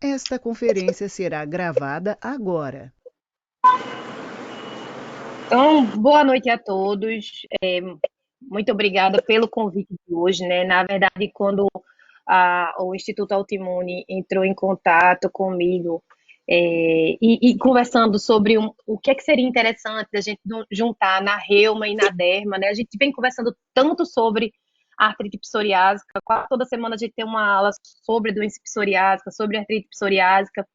Esta conferência será gravada agora. Então, boa noite a todos. Muito obrigada pelo convite de hoje, né? Na verdade, quando o Instituto Autoimune entrou em contato comigo e conversando sobre o que é que seria interessante da gente juntar na reuma e na derma, né? A gente vem conversando tanto sobre artrite psoriásica, quase toda semana a gente tem uma aula sobre doença psoriásica, sobre artrite psoriásica.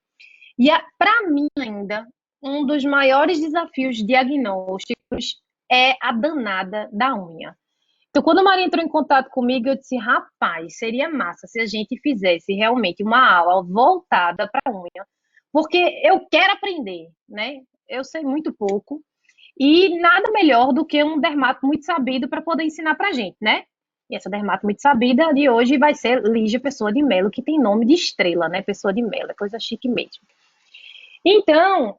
E para mim ainda, um dos maiores desafios diagnósticos é a danada da unha. Então, quando a Maria entrou em contato comigo, eu disse, rapaz, seria massa se a gente fizesse realmente uma aula voltada para a unha, porque eu quero aprender, né? Eu sei muito pouco, e nada melhor do que um dermato muito sabido para poder ensinar para a gente, né? E essa dermato muito sabida de hoje vai ser Lígia Pessoa de Melo, que tem nome de estrela, né? Pessoa de Melo, é coisa chique mesmo. Então,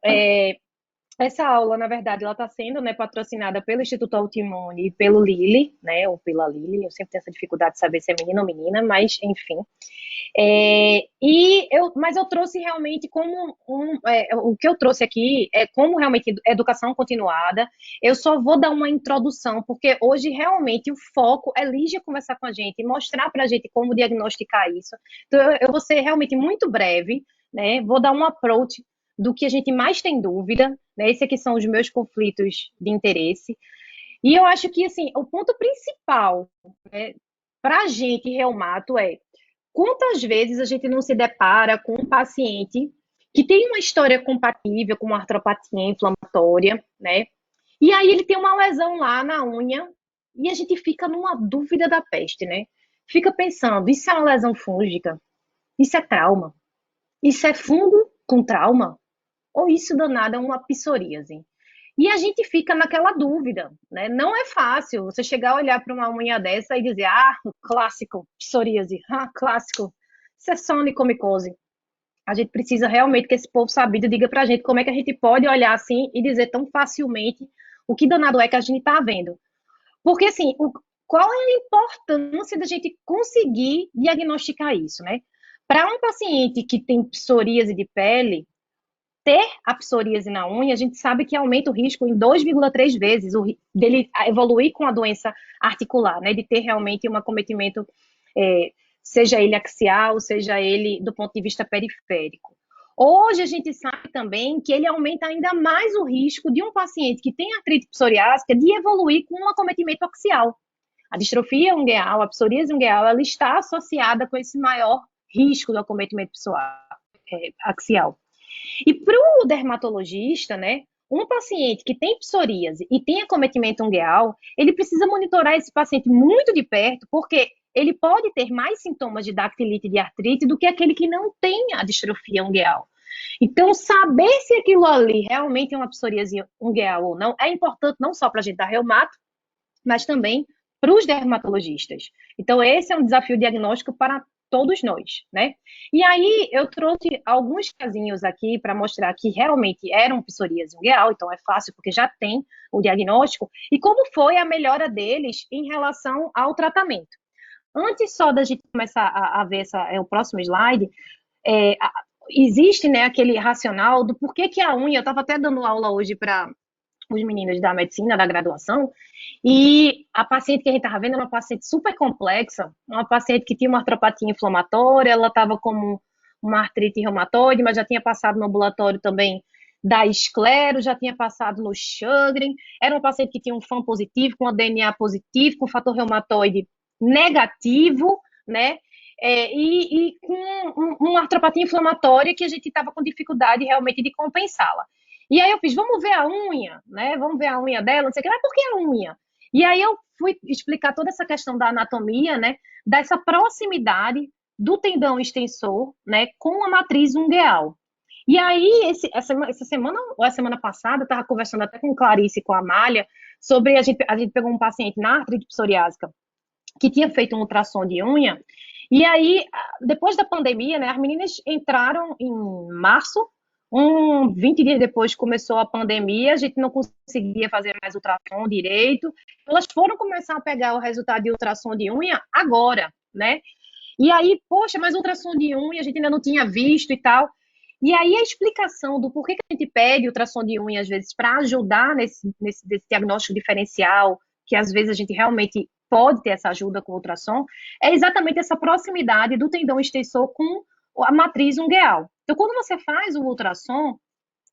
essa aula, na verdade, ela está sendo, né, patrocinada pelo Instituto Autoimune e pelo Lili, né, ou pela Lili, eu sempre tenho essa dificuldade de saber se é menino ou menina, mas enfim. Mas eu trouxe realmente o que eu trouxe aqui é como realmente educação continuada. Eu só vou dar uma introdução, porque hoje realmente o foco é Lígia conversar com a gente e mostrar para a gente como diagnosticar isso. Então, eu vou ser realmente muito breve, né? Vou dar um approach do que a gente mais tem dúvida, né? Esses aqui são os meus conflitos de interesse. E eu acho que, assim, o ponto principal, né, para a gente, reumato, é quantas vezes a gente não se depara com um paciente que tem uma história compatível com uma artropatia inflamatória, né? E aí ele tem uma lesão lá na unha e a gente fica numa dúvida da peste, né? Fica pensando, isso é uma lesão fúngica? Isso é trauma? Isso é fungo com trauma? Ou isso danado é uma psoríase? E a gente fica naquela dúvida, né? Não é fácil você chegar a olhar para uma unha dessa e dizer, clássico, psoríase, clássico, isso é sonicomicose. A gente precisa realmente que esse povo sabido diga para a gente como é que a gente pode olhar assim e dizer tão facilmente o que danado é que a gente está vendo. Porque, assim, qual é a importância da gente conseguir diagnosticar isso, né? Para um paciente que tem psoríase de pele, ter a psoríase na unha, a gente sabe que aumenta o risco em 2,3 vezes dele evoluir com a doença articular, né? De ter realmente um acometimento, seja ele axial, seja ele do ponto de vista periférico. Hoje a gente sabe também que ele aumenta ainda mais o risco de um paciente que tem artrite psoriásica de evoluir com um acometimento axial. A distrofia ungueal, a psoríase ungueal, ela está associada com esse maior risco do acometimento axial. E para o dermatologista, né, um paciente que tem psoríase e tem acometimento ungueal, ele precisa monitorar esse paciente muito de perto, porque ele pode ter mais sintomas de dactilite e de artrite do que aquele que não tem a distrofia ungueal. Então, saber se aquilo ali realmente é uma psoríase ungueal ou não é importante não só para a gente dar reumato, mas também para os dermatologistas. Então, esse é um desafio diagnóstico para todos nós, né? E aí eu trouxe alguns casinhos aqui para mostrar que realmente era um psoríase ungueal, então é fácil porque já tem o diagnóstico, e como foi a melhora deles em relação ao tratamento. Antes só da gente começar a ver o próximo slide, é, existe, né, aquele racional do porquê que a unha, eu estava até dando aula hoje para os meninos da medicina, da graduação, e a paciente que a gente estava vendo era uma paciente super complexa, uma paciente que tinha uma artropatia inflamatória, ela estava com uma artrite reumatoide, mas já tinha passado no ambulatório também da esclero, já tinha passado no Sjögren, era uma paciente que tinha um FAM positivo, com DNA positivo, com fator reumatoide negativo, né? E com uma artropatia inflamatória que a gente estava com dificuldade realmente de compensá-la. E aí eu fiz, vamos ver a unha, né? Vamos ver a unha dela, não sei o que, mas por que a unha? E aí eu fui explicar toda essa questão da anatomia, né? Dessa proximidade do tendão extensor, né? Com a matriz ungueal. E aí, essa semana, ou a semana passada, eu estava conversando até com Clarice e com a Amália, sobre a gente pegou um paciente na artrite psoriásica que tinha feito um ultrassom de unha, e aí, depois da pandemia, né, as meninas entraram em março, 20 dias depois começou a pandemia, a gente não conseguia fazer mais ultrassom direito, elas foram começar a pegar o resultado de ultrassom de unha agora, né? E aí, poxa, mas ultrassom de unha a gente ainda não tinha visto e tal. E aí a explicação do porquê que a gente pede ultrassom de unha, às vezes, para ajudar nesse diagnóstico diferencial, que às vezes a gente realmente pode ter essa ajuda com o ultrassom, é exatamente essa proximidade do tendão extensor com a matriz ungueal. Então, quando você faz o ultrassom,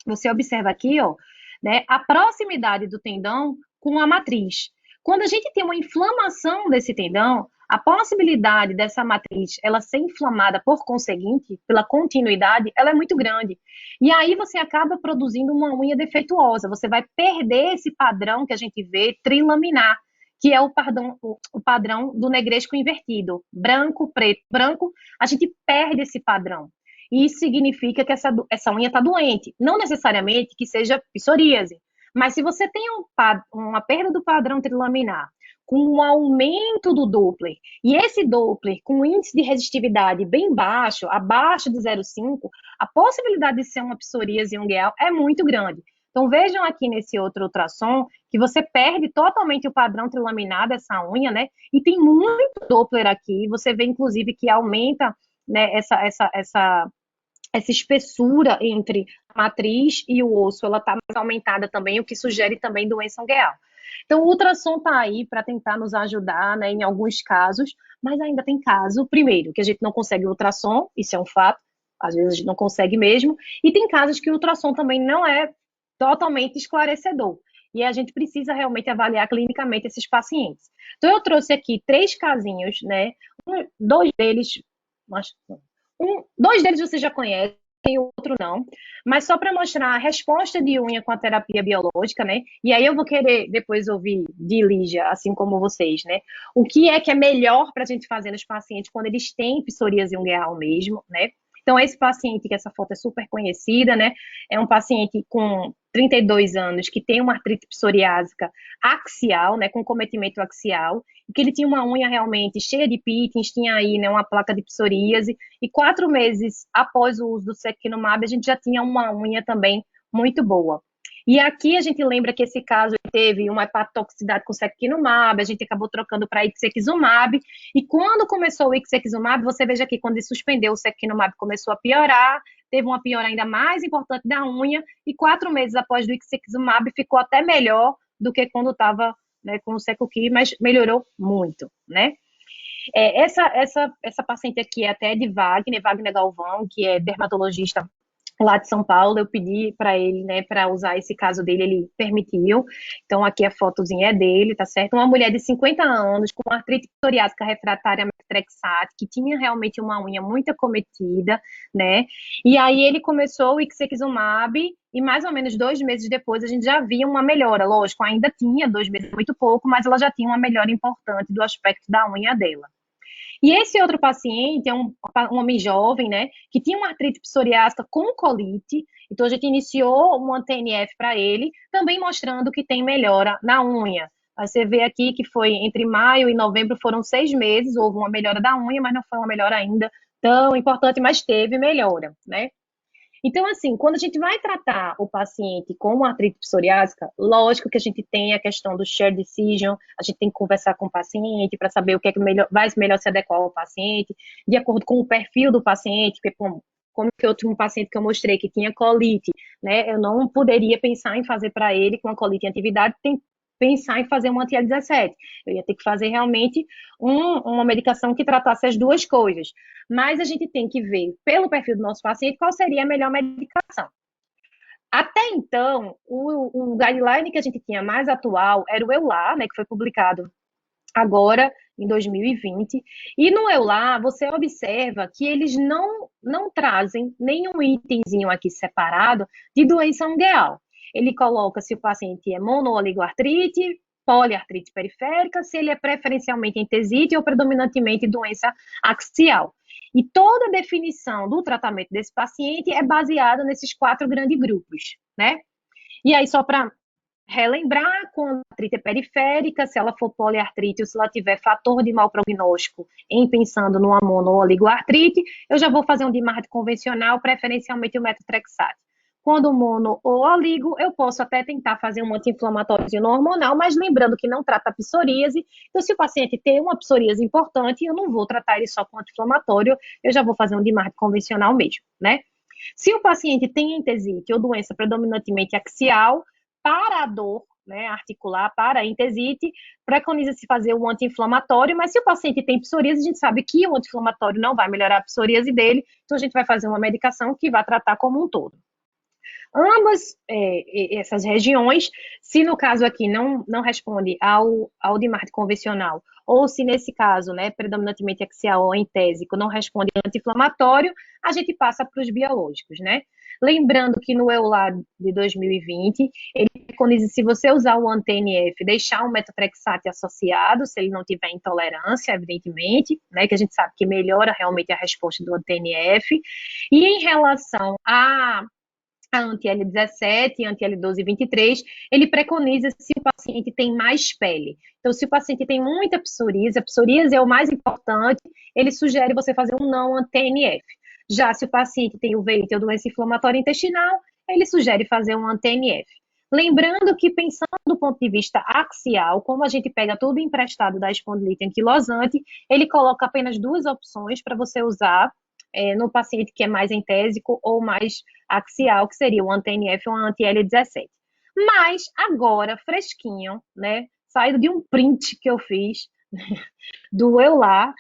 você observa aqui, ó, né, a proximidade do tendão com a matriz. Quando a gente tem uma inflamação desse tendão, a possibilidade dessa matriz ela ser inflamada por conseguinte, pela continuidade, ela é muito grande. E aí você acaba produzindo uma unha defeituosa, você vai perder esse padrão que a gente vê trilaminar, que é o padrão do negresco invertido, branco, preto, branco, a gente perde esse padrão. E isso significa que essa unha está doente. Não necessariamente que seja psoríase, mas se você tem uma perda do padrão trilaminar, com um aumento do Doppler, e esse Doppler com índice de resistividade bem baixo, abaixo de 0,5, a possibilidade de ser uma psoríase ungueal é muito grande. Então vejam aqui nesse outro ultrassom que você perde totalmente o padrão trilaminar dessa unha, né? E tem muito Doppler aqui. Você vê inclusive que aumenta, né, essa espessura entre a matriz e o osso, ela está mais aumentada também, o que sugere também doença ungueal. Então, o ultrassom está aí para tentar nos ajudar, né, em alguns casos, mas ainda tem caso, primeiro, que a gente não consegue ultrassom, isso é um fato, às vezes a gente não consegue mesmo, e tem casos que o ultrassom também não é totalmente esclarecedor. E a gente precisa realmente avaliar clinicamente esses pacientes. Então, eu trouxe aqui 3 casinhos, né? Dois deles, dois deles você já conhece, tem o outro não, mas só para mostrar a resposta de unha com a terapia biológica, né? E aí eu vou querer depois ouvir de Lígia, assim como vocês, né? O que é melhor para a gente fazer nos pacientes quando eles têm psoríase ungueal mesmo, né? Então, esse paciente, que essa foto é super conhecida, né? É um paciente com 32 anos que tem uma artrite psoriásica axial, né? Com cometimento axial, e que ele tinha uma unha realmente cheia de pítings, tinha aí, né, uma placa de psoríase, e 4 meses após o uso do sequinumab, a gente já tinha uma unha também muito boa. E aqui a gente lembra que esse caso teve uma hepatotoxicidade com sequinumab, a gente acabou trocando para ixekizumab, e quando começou o ixekizumab, você veja aqui, quando ele suspendeu o sequinumab, começou a piorar, teve uma piora ainda mais importante da unha, e 4 meses após o ixekizumab ficou até melhor do que quando estava, né, com o Secuki, mas melhorou muito, né? Essa paciente aqui é até de Wagner Galvão, que é dermatologista lá de São Paulo. Eu pedi para ele, né, para usar esse caso dele, ele permitiu. Então, aqui a fotozinha é dele, tá certo? Uma mulher de 50 anos, com artrite psoriásica refratária a methotrexate, que tinha realmente uma unha muito acometida, né? E aí ele começou o ixekizumab, e mais ou menos 2 meses depois a gente já via uma melhora. Lógico, ainda tinha 2 meses, muito pouco, mas ela já tinha uma melhora importante do aspecto da unha dela. E esse outro paciente é um homem jovem, né, que tinha uma artrite psoriásica com colite, então a gente iniciou uma TNF para ele, também mostrando que tem melhora na unha. Você vê aqui que foi entre maio e novembro, foram 6 meses, houve uma melhora da unha, mas não foi uma melhora ainda tão importante, mas teve melhora, né? Então, assim, quando a gente vai tratar o paciente com uma artrite psoriásica, lógico que a gente tem a questão do share decision, a gente tem que conversar com o paciente para saber o que é que vai melhor se adequar ao paciente, de acordo com o perfil do paciente, porque, como que eu tinha um paciente que eu mostrei que tinha colite, né? Eu não poderia pensar em fazer para ele com a colite em atividade, pensar em fazer um anti-L17. Eu ia ter que fazer realmente uma medicação que tratasse as duas coisas. Mas a gente tem que ver, pelo perfil do nosso paciente, qual seria a melhor medicação. Até então, o guideline que a gente tinha mais atual era o EULAR, né, que foi publicado agora, em 2020. E no EULAR, você observa que eles não trazem nenhum itemzinho aqui separado de doença ungueal. Ele coloca se o paciente é monooligoartrite, poliartrite periférica, se ele é preferencialmente entesite ou predominantemente doença axial. E toda a definição do tratamento desse paciente é baseada nesses 4 grandes grupos, né? E aí, só para relembrar, com a artrite periférica, se ela for poliartrite ou se ela tiver fator de mau prognóstico em pensando numa monooligoartrite, eu já vou fazer um DMARD convencional, preferencialmente o metotrexate. Quando mono ou oligo, eu posso até tentar fazer um anti-inflamatório hormonal, mas lembrando que não trata a psoríase. Então, se o paciente tem uma psoríase importante, eu não vou tratar ele só com anti-inflamatório, eu já vou fazer um DMARD convencional mesmo, né? Se o paciente tem entesite ou doença predominantemente axial, para a dor, né, articular, para a entesite, preconiza-se fazer um anti-inflamatório, mas se o paciente tem psoríase, a gente sabe que o anti-inflamatório não vai melhorar a psoríase dele, então a gente vai fazer uma medicação que vai tratar como um todo. Ambas essas regiões, se no caso aqui não responde ao DMARD convencional, ou se nesse caso, né, predominantemente axial ou entésico, não responde ao anti-inflamatório, a gente passa para os biológicos, né? Lembrando que no EULAR de 2020, ele preconiza, se você usar o anti-TNF, deixar um metotrexate associado, se ele não tiver intolerância, evidentemente, né, que a gente sabe que melhora realmente a resposta do anti-TNF. E em relação a anti-L17, anti-L12 e 23, ele preconiza se o paciente tem mais pele. Então, se o paciente tem muita psoríase, a psoríase é o mais importante, ele sugere você fazer um não anti-TNF. Já se o paciente tem uveíte ou doença inflamatória intestinal, ele sugere fazer um anti-TNF. Lembrando que, pensando do ponto de vista axial, como a gente pega tudo emprestado da espondilite anquilosante, ele coloca apenas duas opções para você usar no paciente que é mais entésico ou mais axial, que seria o anti-TNF ou anti-L17. Mas agora, fresquinho, né? Saído de um print que eu fiz do EULAR,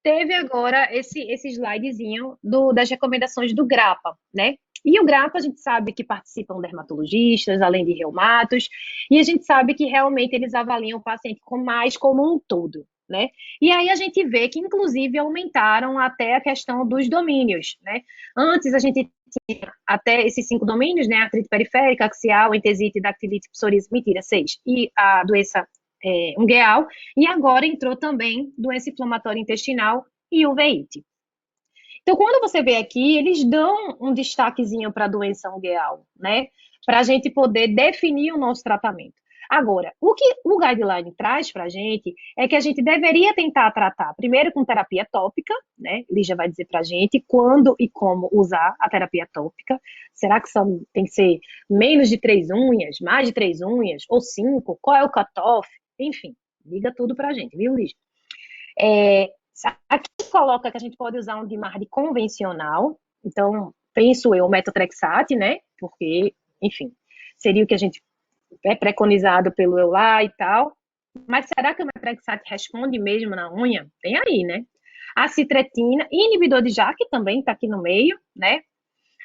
teve agora esse slidezinho das recomendações do GRAPPA, né? E o GRAPPA, a gente sabe que participam dermatologistas, além de reumatos, e a gente sabe que realmente eles avaliam o paciente mais como um todo, né? E aí a gente vê que, inclusive, aumentaram até a questão dos domínios, né? Antes a gente tinha até esses 5 domínios, né? Artrite periférica, axial, entesite, dactilite, psoríase, mentira, 6. E a doença ungueal, e agora entrou também doença inflamatória intestinal e uveíte. Então, quando você vê aqui, eles dão um destaquezinho para a doença ungueal, né? Para a gente poder definir o nosso tratamento. Agora, o que o guideline traz para a gente é que a gente deveria tentar tratar primeiro com terapia tópica, né? Ele já vai dizer para a gente quando e como usar a terapia tópica. Será que tem que ser menos de 3 unhas, mais de 3 unhas, ou 5? Qual é o cutoff? Enfim, diga tudo para a gente, viu, Liz? Aqui coloca que a gente pode usar um DMARD convencional, então, penso eu, o metotrexate, né? Porque, enfim, seria o que a gente é preconizado pelo EULAR e tal. Mas será que o metotrexate responde mesmo na unha? Tem aí, né? A citretina, inibidor de JAK também está aqui no meio, né?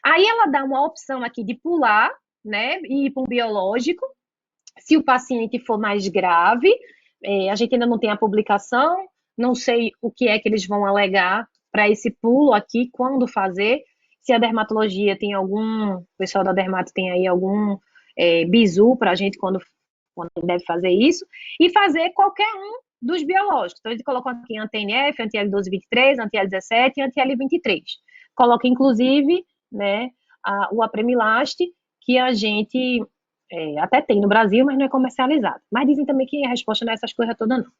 Aí ela dá uma opção aqui de pular, né? E ir para um biológico, se o paciente for mais grave. A gente ainda não tem a publicação, não sei o que é que eles vão alegar para esse pulo aqui, quando fazer, se a dermatologia tem o pessoal da dermato tem aí algum bizu para a gente quando deve fazer isso, e fazer qualquer um dos biológicos. Então, eles colocam aqui anti-TNF, anti-L12 23, anti-L17 e anti-L23. Coloca, inclusive, né, o Apremilast, que a gente até tem no Brasil, mas não é comercializado. Mas dizem também que a resposta não é essas coisas todas, não.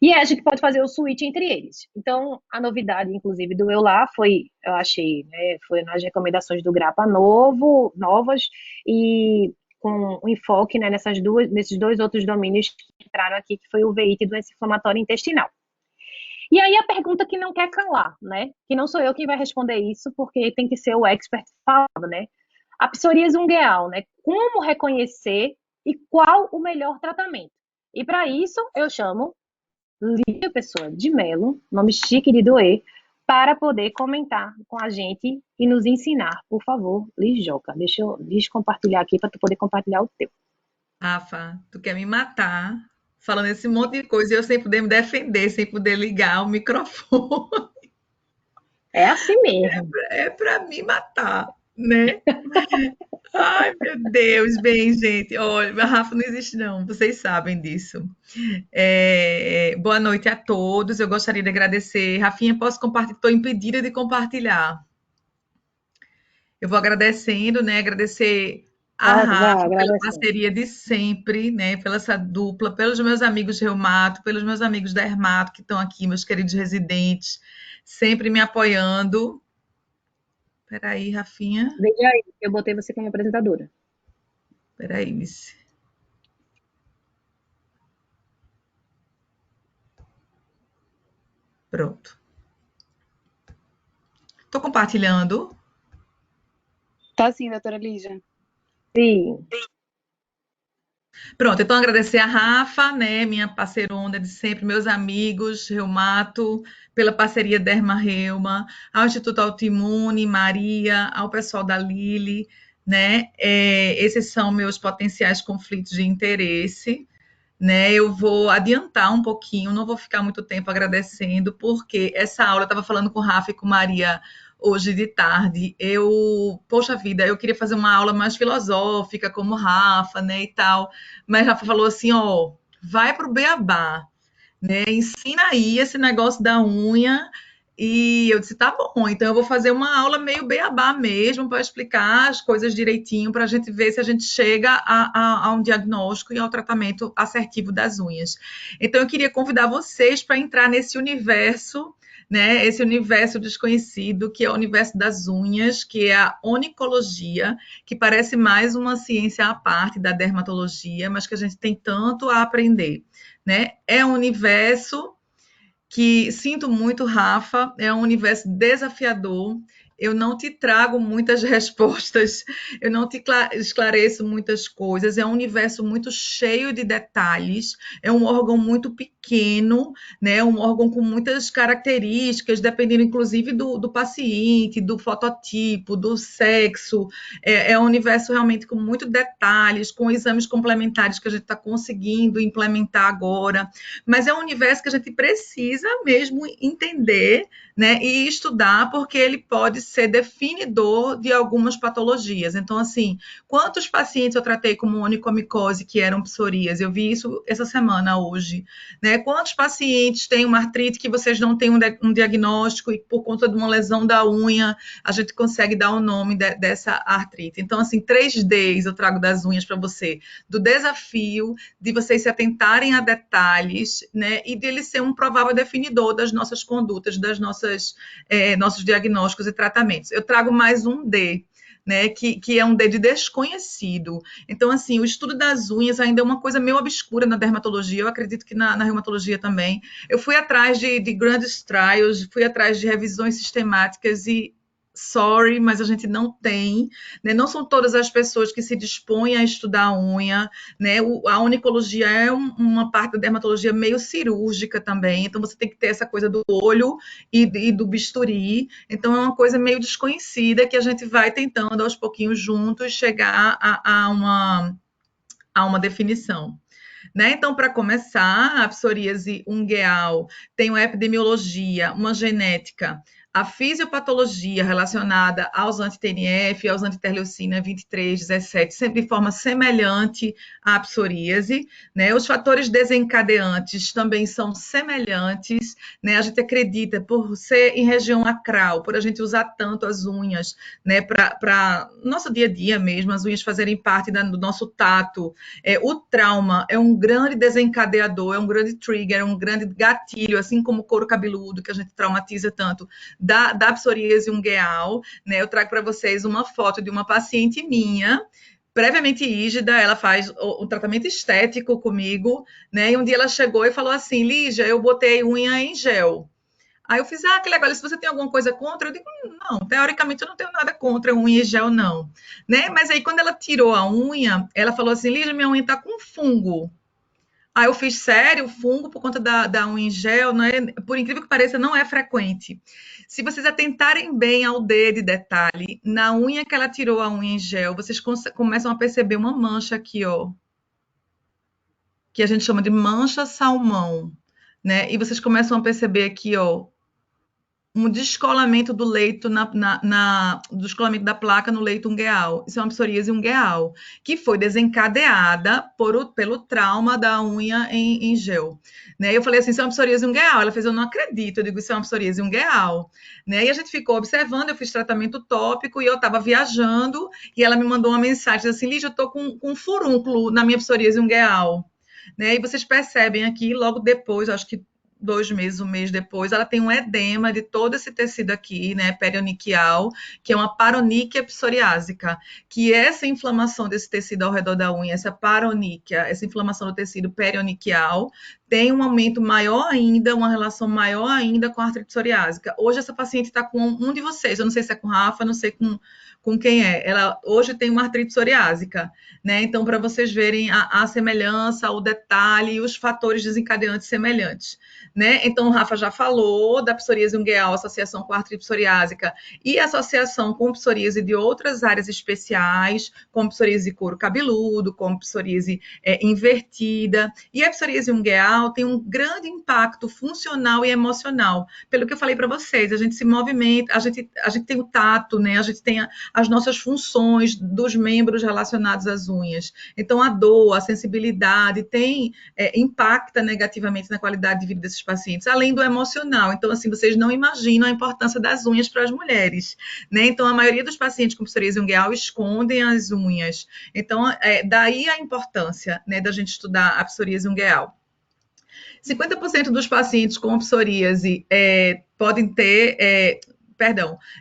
E a gente pode fazer o switch entre eles. Então, a novidade, inclusive, do EULAR eu achei, né, foi nas recomendações do GRAPPA novas, e com um enfoque, né, nesses dois outros domínios que entraram aqui, que foi o uveíte e doença inflamatória intestinal. E aí a pergunta que não quer calar, né, que não sou eu quem vai responder isso, porque tem que ser o expert falando, né, a psoríase ungueal, né, como reconhecer e qual o melhor tratamento. E para isso, eu chamo Lívia Pessoa de Mello, nome chique de doer, para poder comentar com a gente e nos ensinar. Por favor, Lijoca, deixa eu compartilhar aqui para tu poder compartilhar o teu. Rafa, tu quer me matar falando esse monte de coisa e eu sem poder me defender, sem poder ligar o microfone. É assim mesmo. É para me matar, né? Ai, meu Deus, bem, gente. Olha, a Rafa não existe, não. Vocês sabem disso. Boa noite a todos. Eu gostaria de agradecer. Rafinha, posso compartilhar? Estou impedida de compartilhar. Eu vou agradecendo, né? Agradecer a Rafa pela parceria de sempre, né? Pela essa dupla, pelos meus amigos reumato, pelos meus amigos dermato que estão aqui, meus queridos residentes, sempre me apoiando. Peraí, Rafinha. Veja aí, eu botei você como apresentadora. Peraí, Miss. Pronto. Estou compartilhando. Tá sim, doutora Lígia. Sim. Pronto, então agradecer a Rafa, né, minha parceirona de sempre, meus amigos, Reumato, pela parceria Derma Reuma, ao Instituto Autoimune, Maria, ao pessoal da Lili, né, esses são meus potenciais conflitos de interesse, né, eu vou adiantar um pouquinho, não vou ficar muito tempo agradecendo, porque essa aula, eu estava falando com o Rafa e com Maria hoje de tarde, poxa vida, eu queria fazer uma aula mais filosófica, como o Rafa, né, e tal, mas Rafa falou assim, ó, vai pro beabá, né, ensina aí esse negócio da unha, e eu disse, tá bom, então eu vou fazer uma aula meio beabá mesmo, para explicar as coisas direitinho, para a gente ver se a gente chega a um diagnóstico e ao tratamento assertivo das unhas. Então eu queria convidar vocês para entrar nesse universo, né, esse universo desconhecido, que é o universo das unhas, que é a onicologia, que parece mais uma ciência à parte da dermatologia, mas que a gente tem tanto a aprender, né? É um universo que, sinto muito, Rafa, é um universo desafiador. Eu não te trago muitas respostas, eu não te esclareço muitas coisas. É um universo muito cheio de detalhes, é um órgão muito pequeno, né? Um órgão com muitas características, dependendo inclusive do paciente, do fototipo, do sexo. É um universo realmente com muitos detalhes, com exames complementares que a gente está conseguindo implementar agora. Mas é um universo que a gente precisa mesmo entender, né, e estudar, porque ele pode ser definidor de algumas patologias. Então, assim, quantos pacientes eu tratei como onicomicose que eram psoríase? Eu vi isso essa semana, hoje, né? Quantos pacientes têm uma artrite que vocês não têm um diagnóstico e por conta de uma lesão da unha, a gente consegue dar o nome dessa artrite. Então, assim, 3Ds eu trago das unhas para você, do desafio de vocês se atentarem a detalhes, né, e dele ser um provável definidor das nossas condutas, nossos diagnósticos e tratamentos. Eu trago mais um D, né, que é um D de desconhecido. Então, assim, o estudo das unhas ainda é uma coisa meio obscura na dermatologia, eu acredito que na reumatologia também. Eu fui atrás de grandes trials, fui atrás de revisões sistemáticas e sorry, mas a gente não tem, né? Não são todas as pessoas que se dispõem a estudar a unha, né? A onicologia é uma parte da dermatologia meio cirúrgica também, então você tem que ter essa coisa do olho e do bisturi, então é uma coisa meio desconhecida que a gente vai tentando aos pouquinhos juntos chegar a uma definição. Né? Então, para começar, a psoríase ungueal tem uma epidemiologia, uma genética, a fisiopatologia relacionada aos anti-TNF, aos anti-interleucina 23, 17, sempre de forma semelhante à psoríase, né? Os fatores desencadeantes também são semelhantes, né? A gente acredita, por ser em região acral, por a gente usar tanto as unhas, né? Para nosso dia a dia mesmo, as unhas fazerem parte do nosso tato. O trauma é um grande desencadeador, é um grande trigger, é um grande gatilho, assim como o couro cabeludo, que a gente traumatiza tanto, da psoríase ungueal, né? Eu trago para vocês uma foto de uma paciente minha, previamente rígida, ela faz o tratamento estético comigo, né? E um dia ela chegou e falou assim, Lígia, eu botei unha em gel. Aí eu fiz, que legal, se você tem alguma coisa contra, eu digo, não, teoricamente eu não tenho nada contra unha em gel, não, né? Mas aí quando ela tirou a unha, ela falou assim, Lígia, minha unha tá com fungo. Aí eu fiz, sério, fungo por conta da unha em gel, não é, por incrível que pareça, não é frequente. Se vocês atentarem bem ao dedo de detalhe, na unha que ela tirou a unha em gel, vocês começam a perceber uma mancha aqui, ó, que a gente chama de mancha salmão, né? E vocês começam a perceber aqui, ó, um descolamento do leito do descolamento da placa no leito ungueal. Isso é uma psoríase ungueal, que foi desencadeada pelo trauma da unha em gel. Né? Eu falei assim, isso é uma psoríase ungueal. Ela fez, eu não acredito. Eu digo, isso é uma psoríase ungueal. Né? E a gente ficou observando, eu fiz tratamento tópico e eu estava viajando e ela me mandou uma mensagem assim, Lígia, eu estou com um furúnculo na minha psoríase ungueal. Né? E vocês percebem aqui, logo depois, acho que 2 meses, 1 mês depois, ela tem um edema de todo esse tecido aqui, né, perioniquial, que é uma paroníquia psoriásica, que essa inflamação desse tecido ao redor da unha, essa paroníquia, essa inflamação do tecido perioniquial, tem um aumento maior ainda, uma relação maior ainda com a artrite psoriásica. Hoje essa paciente está com um de vocês, eu não sei se é com Rafa, não sei com quem é. Ela hoje tem uma artrite psoriásica, né? Então, para vocês verem a semelhança, o detalhe e os fatores desencadeantes semelhantes, né? Então, o Rafa já falou da psoríase ungueal, associação com a artrite psoriásica e associação com psoríase de outras áreas especiais, como psoríase de couro cabeludo, como psoríase invertida. E a psoríase ungueal tem um grande impacto funcional e emocional. Pelo que eu falei para vocês, a gente se movimenta, a gente tem o tato, né? A gente tem as nossas funções dos membros relacionados às unhas. Então, a dor, a sensibilidade impacta negativamente na qualidade de vida desses pacientes, além do emocional. Então, assim, vocês não imaginam a importância das unhas para as mulheres, né? Então, a maioria dos pacientes com psoríase ungueal escondem as unhas. Então, daí a importância, né, da gente estudar a psoríase ungueal. 50% dos pacientes com psoríase podem ter...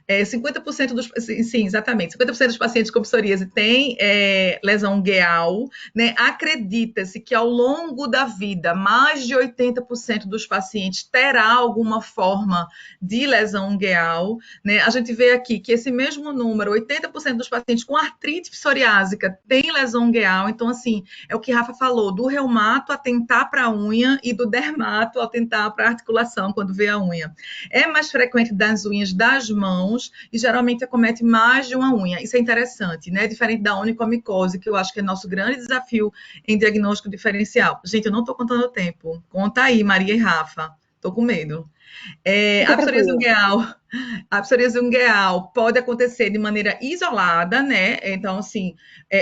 50% dos... Sim, exatamente. 50% dos pacientes com psoríase têm lesão ungueal, né? Acredita-se que ao longo da vida, mais de 80% dos pacientes terá alguma forma de lesão ungueal, né? A gente vê aqui que esse mesmo número, 80% dos pacientes com artrite psoriásica tem lesão ungueal. Então, assim, é o que Rafa falou, do reumato atentar para a unha e do dermato atentar para a articulação quando vê a unha. É mais frequente das unhas das mãos e geralmente acomete mais de uma unha. Isso é interessante, né? Diferente da onicomicose, que eu acho que é nosso grande desafio em diagnóstico diferencial. Gente, eu não estou contando o tempo. Conta aí, Maria e Rafa. Estou com medo. A psoríase ungueal pode acontecer de maneira isolada, né? Então, assim,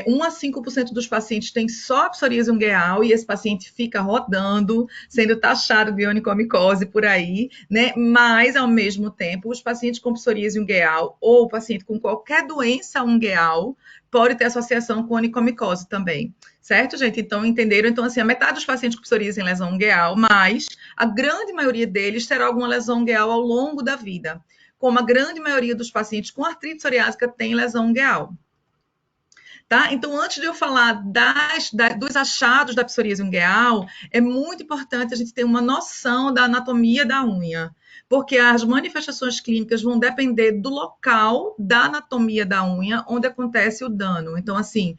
1 a 5% dos pacientes têm só a psoríase ungueal e esse paciente fica rodando, sendo taxado de onicomicose por aí, né? Mas, ao mesmo tempo, os pacientes com psoríase ungueal ou o paciente com qualquer doença ungueal pode ter associação com onicomicose também. Certo, gente? Então, entenderam? Então, assim, a metade dos pacientes com psoríase tem lesão ungueal, mas a grande maioria deles terá alguma lesão ungueal ao longo da vida, como a grande maioria dos pacientes com artrite psoriásica tem lesão ungueal. Tá? Então, antes de eu falar dos achados da psoríase ungueal, é muito importante a gente ter uma noção da anatomia da unha, porque as manifestações clínicas vão depender do local da anatomia da unha onde acontece o dano. Então, assim,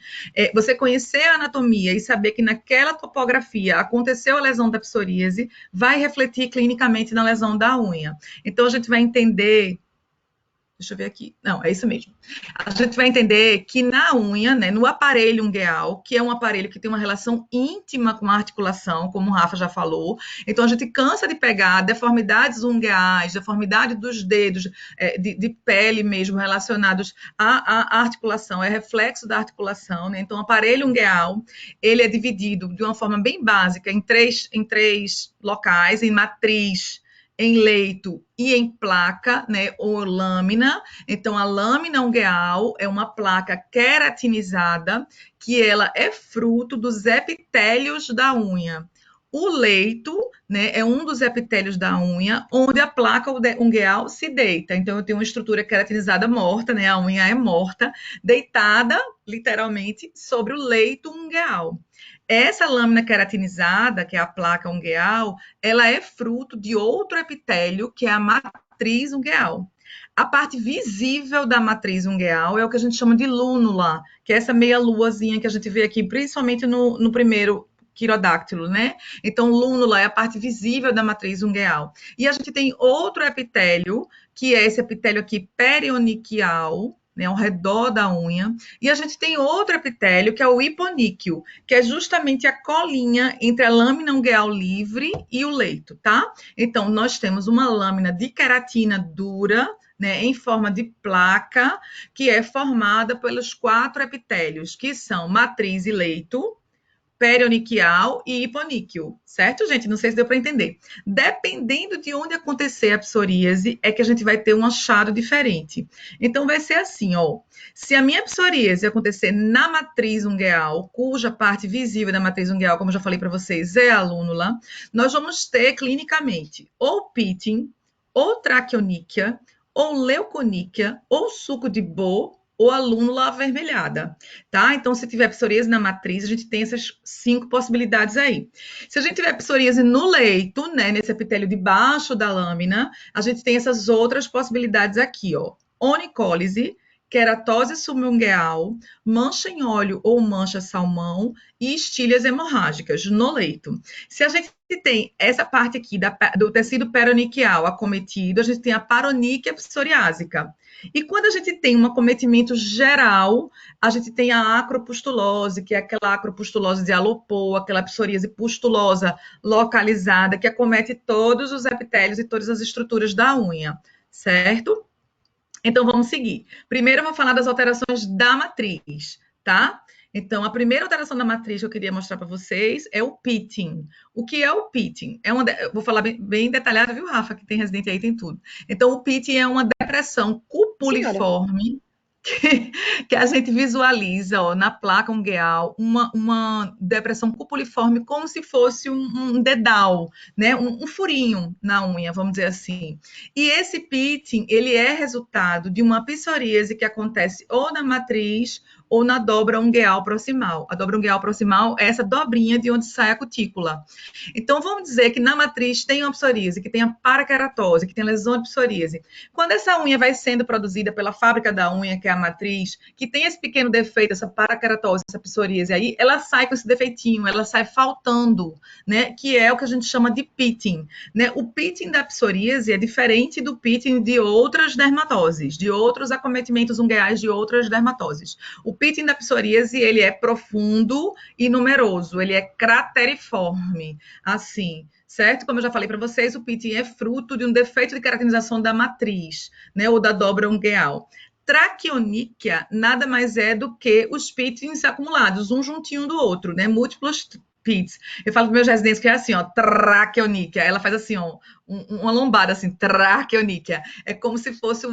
você conhecer a anatomia e saber que naquela topografia aconteceu a lesão da psoríase, vai refletir clinicamente na lesão da unha. Então, a gente vai entender... Deixa eu ver aqui. Não, é isso mesmo. A gente vai entender que na unha, né, no aparelho ungueal, que é um aparelho que tem uma relação íntima com a articulação, como o Rafa já falou, então a gente cansa de pegar deformidades ungueais, deformidade dos dedos, de pele mesmo, relacionados à articulação, é reflexo da articulação, né? Então o aparelho ungueal, ele é dividido de uma forma bem básica em três locais, em matriz, em leito e em placa, né, ou lâmina. Então, a lâmina ungueal é uma placa queratinizada que ela é fruto dos epitélios da unha. O leito, né, é um dos epitélios da unha, onde a placa ungueal se deita. Então, eu tenho uma estrutura queratinizada morta, né, a unha é morta, deitada, literalmente, sobre o leito ungueal. Essa lâmina queratinizada, que é a placa ungueal, ela é fruto de outro epitélio, que é a matriz ungueal. A parte visível da matriz ungueal é o que a gente chama de lúnula, que é essa meia luazinha que a gente vê aqui, principalmente no primeiro quirodáctilo, né? Então, lúnula é a parte visível da matriz ungueal. E a gente tem outro epitélio, que é esse epitélio aqui perioniquial, né, ao redor da unha, e a gente tem outro epitélio, que é o hiponíquio, que é justamente a colinha entre a lâmina ungueal livre e o leito, tá? Então, nós temos uma lâmina de queratina dura, né, em forma de placa, que é formada pelos 4 epitélios, que são matriz e leito, perioniquial e hiponíqueo, certo, gente? Não sei se deu para entender. Dependendo de onde acontecer a psoríase, é que a gente vai ter um achado diferente. Então, vai ser assim, ó. Se a minha psoríase acontecer na matriz ungueal, cuja parte visível da matriz ungueal, como eu já falei para vocês, é a lúnula, nós vamos ter clinicamente ou pitting, ou traqueoníquia, ou leuconíquia, ou suco de Bo, ou a lúnula avermelhada, tá? Então, se tiver psoríase na matriz, a gente tem essas 5 possibilidades aí. Se a gente tiver psoríase no leito, né, nesse epitélio debaixo da lâmina, a gente tem essas outras possibilidades aqui, ó. Onicólise, queratose subungueal, mancha em óleo ou mancha salmão e estilhas hemorrágicas no leito. Se a gente tem essa parte aqui do tecido peroniquial acometido, a gente tem a paroníquia psoriásica. E quando a gente tem um acometimento geral, a gente tem a acropustulose, que é aquela acropustulose de alopo, aquela psoríase pustulosa localizada, que acomete todos os epitélios e todas as estruturas da unha, certo? Então, vamos seguir. Primeiro, eu vou falar das alterações da matriz, tá? Então, a primeira alteração da matriz que eu queria mostrar para vocês é o pitting. O que é o pitting? Vou falar bem detalhado, viu, Rafa? Que tem residente aí, tem tudo. Então, o pitting é uma depressão cupuliforme que a gente visualiza, ó, na placa ungueal, uma depressão cupuliforme como se fosse um dedal, né? Um furinho na unha, vamos dizer assim. E esse pitting, ele é resultado de uma psoríase que acontece ou na matriz ou na dobra ungueal proximal. A dobra ungueal proximal é essa dobrinha de onde sai a cutícula. Então, vamos dizer que na matriz tem uma psoríase, que tem a paraqueratose, que tem lesão de psoríase. Quando essa unha vai sendo produzida pela fábrica da unha, que é a matriz, que tem esse pequeno defeito, essa paraqueratose, essa psoríase aí, ela sai com esse defeitinho, ela sai faltando, né? Que é o que a gente chama de pitting, né? O pitting da psoríase é diferente do pitting de outras dermatoses, de outros acometimentos ungueais de outras dermatoses. O pitting da psoríase, ele é profundo e numeroso, ele é crateriforme, assim, certo? Como eu já falei para vocês, o pitting é fruto de um defeito de queratinização da matriz, né, ou da dobra ungueal. Traqueoníquia nada mais é do que os pittings acumulados, um juntinho do outro, né, múltiplos pits. Eu falo para meus residentes que é assim, ó, traqueoníquia. Ela faz assim, ó, uma lombada assim, traqueoníquia. É como se fosse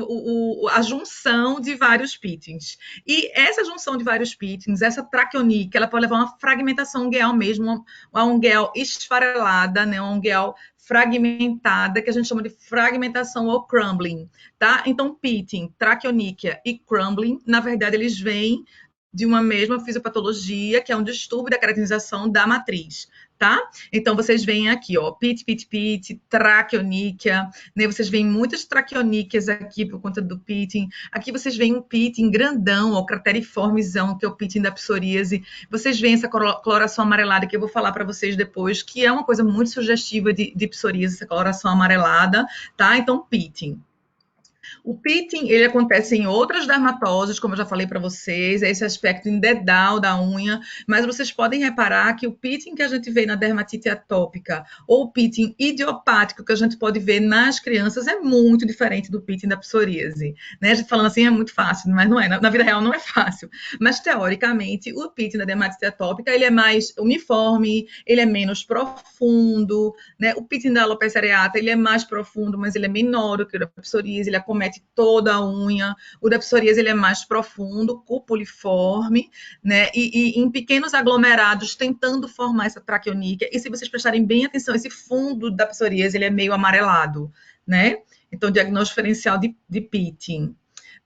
a junção de vários pittings. E essa junção de vários pittings, essa traqueoníquia, ela pode levar a uma fragmentação ungueal mesmo, uma ungueal esfarelada, né, uma ungueal fragmentada, que a gente chama de fragmentação ou crumbling, tá? Então, pitting, traqueoníquia e crumbling, na verdade, eles vêm de uma mesma fisiopatologia, que é um distúrbio da queratinização da matriz, tá? Então, vocês veem aqui, ó, pit, traqueoníquia, né? Vocês veem muitas traqueoníquias aqui por conta do pitting. Aqui vocês veem um pitting grandão, ó, crateriformezão, que é o pitting da psoríase. Vocês veem essa coloração amarelada, que eu vou falar para vocês depois, que é uma coisa muito sugestiva de psoríase, essa coloração amarelada, tá? Então, pitting. O pitting, ele acontece em outras dermatoses, como eu já falei para vocês, é esse aspecto indedal da unha, mas vocês podem reparar que o pitting que a gente vê na dermatite atópica ou o pitting idiopático que a gente pode ver nas crianças é muito diferente do pitting da psoríase, né? A gente falando assim é muito fácil, mas não é, na vida real não é fácil, mas teoricamente o pitting da dermatite atópica, ele é mais uniforme, ele é menos profundo, né? O pitting da alopecia areata, ele é mais profundo, mas ele é menor do que o da psoríase, ele acomete toda a unha. O da psoríase, ele é mais profundo, cupuliforme, né? E em pequenos aglomerados, tentando formar essa traqueoníquia. E se vocês prestarem bem atenção, esse fundo da psoríase, ele é meio amarelado, né? Então, diagnóstico diferencial de pitting.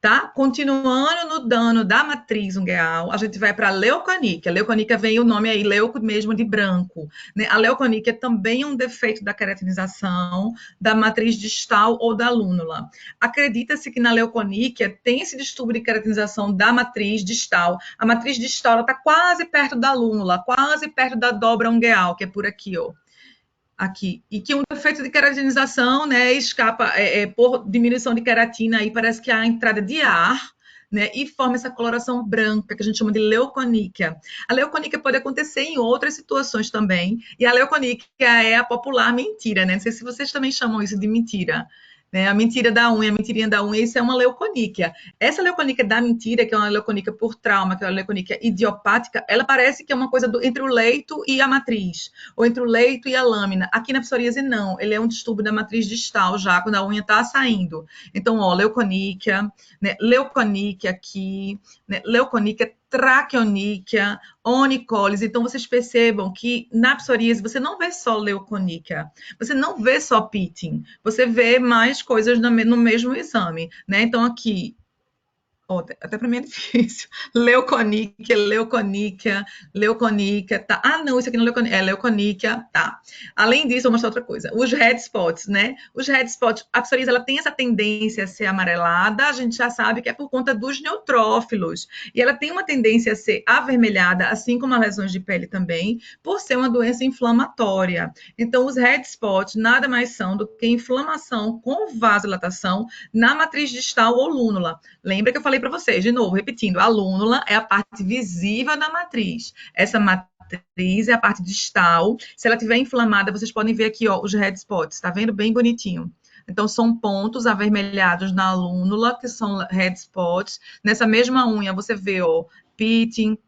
Tá? Continuando no dano da matriz ungueal, a gente vai para a leuconíquia. A leuconíquia vem o nome aí, leuco mesmo de branco, né? A leuconíquia também é um defeito da queratinização da matriz distal ou da lúnula. Acredita-se que na leuconíquia tem esse distúrbio de queratinização da matriz distal. A matriz distal está quase perto da lúnula, quase perto da dobra ungueal, que é por aqui, ó. Aqui, e que um defeito de queratinização, né, escapa por diminuição de queratina, aí parece que há a entrada de ar, né, e forma essa coloração branca, que a gente chama de leuconíquia. A leuconíquia pode acontecer em outras situações também, e a leuconíquia é a popular mentira, né, não sei se vocês também chamam isso de mentira, né? A mentira da unha, a mentirinha da unha, isso é uma leuconíquia. Essa leuconíquia da mentira, que é uma leuconíquia por trauma, que é uma leuconíquia idiopática, ela parece que é uma coisa entre o leito e a matriz, ou entre o leito e a lâmina. Aqui na psoríase, não. Ele é um distúrbio da matriz distal, já quando a unha está saindo. Então, ó, leuconíquia, né? Leuconíquia aqui, né? Leuconíquia, traqueoníquia, onicólise. Então, vocês percebam que na psoríase você não vê só leuconíquia, você não vê só pitting, você vê mais coisas no mesmo exame, né? Então, aqui, ó, até para mim é difícil. Leuconíquia, leuconíquia, tá. Ah, não, isso aqui não é leuconíquia, tá. Além disso, eu vou mostrar outra coisa. Os red spots, né? Os red spots, a psoríase, ela tem essa tendência a ser amarelada, a gente já sabe que é por conta dos neutrófilos. E ela tem uma tendência a ser avermelhada, assim como as lesões de pele também, por ser uma doença inflamatória. Então, os red spots nada mais são do que inflamação com vasodilatação na matriz distal ou lúnula. Lembra que eu falei para vocês, de novo, repetindo, a lúnula é a parte visível da matriz. Essa matriz é a parte distal. Se ela estiver inflamada, vocês podem ver aqui, ó, os red spots, tá vendo? Bem bonitinho. Então, são pontos avermelhados na lúnula, que são red spots. Nessa mesma unha, você vê, ó, pitting,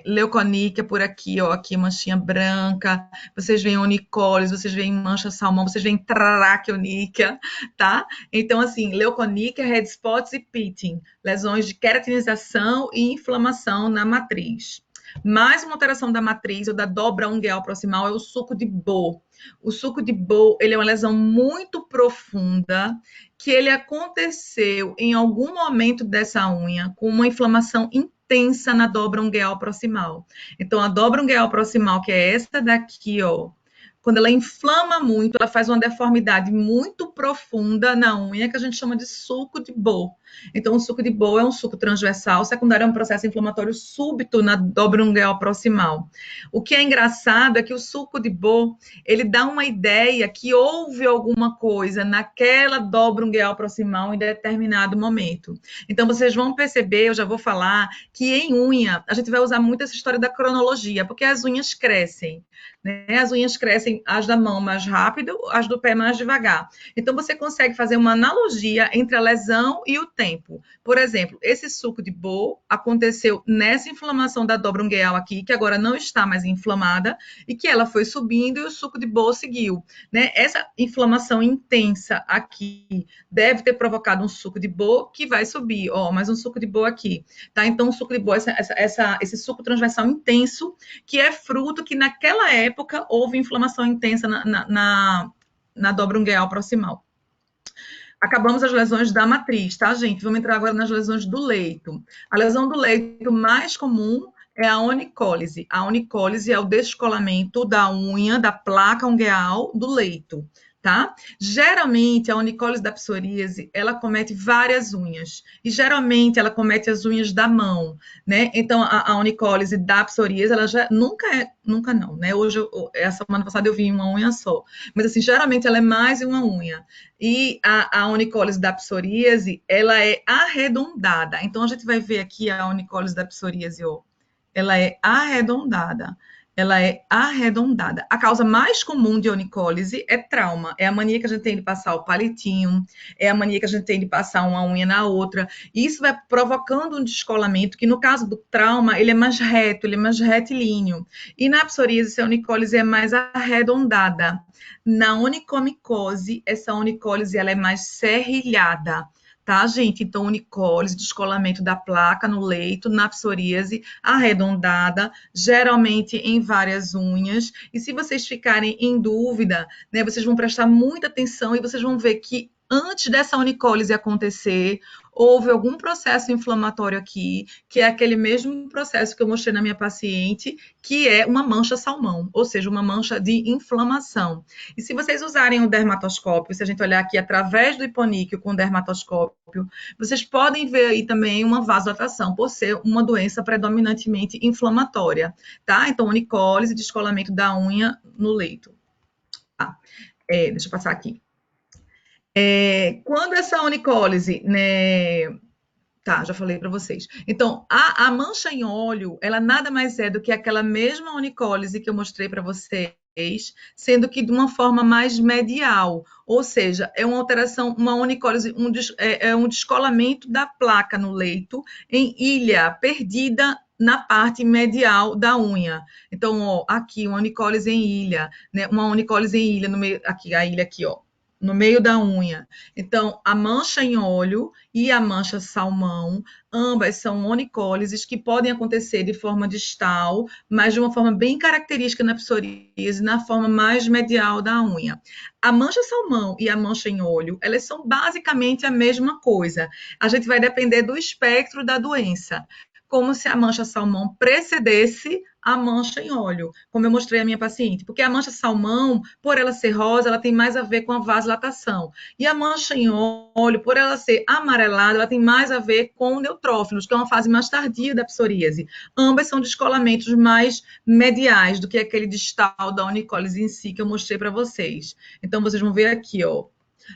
leuconíquia por aqui, ó, aqui manchinha branca, vocês veem onicólise, vocês veem mancha salmão, vocês veem traqueoníquia, tá? Então, assim, leuconíquia, red spots e pitting, lesões de queratinização e inflamação na matriz. Mais uma alteração da matriz ou da dobra ungueal proximal é o suco de Bow. O suco de Bow, ele é uma lesão muito profunda, que ele aconteceu em algum momento dessa unha com uma inflamação intensa na dobra ungueal proximal. Então, a dobra ungueal proximal, que é essa daqui, ó, quando ela inflama muito, ela faz uma deformidade muito profunda na unha, que a gente chama de suco de Bow. Então, o suco de Bow é um suco transversal, secundário é um processo inflamatório súbito na dobra ungueal proximal. O que é engraçado é que o suco de Bow, ele dá uma ideia que houve alguma coisa naquela dobra ungueal proximal em determinado momento. Então, vocês vão perceber, eu já vou falar, que em unha, a gente vai usar muito essa história da cronologia, porque as unhas crescem, né? As unhas crescem, as da mão mais rápido, as do pé mais devagar. Então, você consegue fazer uma analogia entre a lesão e o tempo. Por exemplo, esse suco de Bow aconteceu nessa inflamação da dobra ungueal aqui, que agora não está mais inflamada, e que ela foi subindo e o suco de Bow seguiu, né? Essa inflamação intensa aqui deve ter provocado um suco de Bow que vai subir, ó, mais um suco de Bow aqui, tá? Então, o suco de Bow, esse suco transversal intenso, que é fruto que naquela época houve inflamação intensa na dobra ungueal proximal. Acabamos as lesões da matriz, tá, gente? Vamos entrar agora nas lesões do leito. A lesão do leito mais comum é a onicólise. A onicólise é o descolamento da unha, da placa ungueal do leito, tá? Geralmente, a onicólise da psoríase, ela comete várias unhas. E, geralmente, ela comete as unhas da mão, né? Então, a onicólise da psoríase, ela já nunca não, né? Hoje, essa semana passada, eu vi uma unha só. Mas, assim, geralmente, ela é mais de uma unha. E a onicólise da psoríase, ela é arredondada. Então, a gente vai ver aqui a onicólise da psoríase, ó. Ela é arredondada. Ela é arredondada. A causa mais comum de onicólise é trauma. É a mania que a gente tem de passar o palitinho, é a mania que a gente tem de passar uma unha na outra. E isso vai provocando um descolamento, que no caso do trauma, ele é mais reto, ele é mais retilíneo. E na psoríase, a onicólise é mais arredondada. Na onicomicose, essa onicólise ela é mais serrilhada. Tá, gente? Então, onicólise, descolamento da placa no leito, na psoríase, arredondada, geralmente em várias unhas. E se vocês ficarem em dúvida, né, vocês vão prestar muita atenção e vocês vão ver que antes dessa onicólise acontecer, houve algum processo inflamatório aqui, que é aquele mesmo processo que eu mostrei na minha paciente, que é uma mancha salmão, ou seja, uma mancha de inflamação. E se vocês usarem o dermatoscópio, se a gente olhar aqui através do hiponíquio com o dermatoscópio, vocês podem ver aí também uma vasodilatação, por ser uma doença predominantemente inflamatória, tá? Então, onicólise, descolamento da unha no leito. Tá? Deixa eu passar aqui. Quando essa onicólise, né? Tá, já falei para vocês. Então, a mancha em óleo, ela nada mais é do que aquela mesma onicólise que eu mostrei para vocês sendo que de uma forma mais medial, ou seja, é uma alteração, uma onicólise, um descolamento da placa no leito em ilha, perdida na parte medial da unha. Então, ó, aqui, uma onicólise em ilha, né? Uma onicólise em ilha, no meio, aqui, a ilha aqui, ó, no meio da unha. Então, a mancha em óleo e a mancha salmão, ambas são onicólises que podem acontecer de forma distal, mas de uma forma bem característica na psoríase, na forma mais medial da unha. A mancha salmão e a mancha em óleo, elas são basicamente a mesma coisa. A gente vai depender do espectro da doença, como se a mancha salmão precedesse a mancha em óleo, como eu mostrei à minha paciente, porque a mancha salmão, por ela ser rosa, ela tem mais a ver com a vasodilatação. E a mancha em óleo, por ela ser amarelada, ela tem mais a ver com neutrófilos, que é uma fase mais tardia da psoríase. Ambas são descolamentos mais mediais do que aquele distal da onicólise em si que eu mostrei para vocês. Então, vocês vão ver aqui, ó,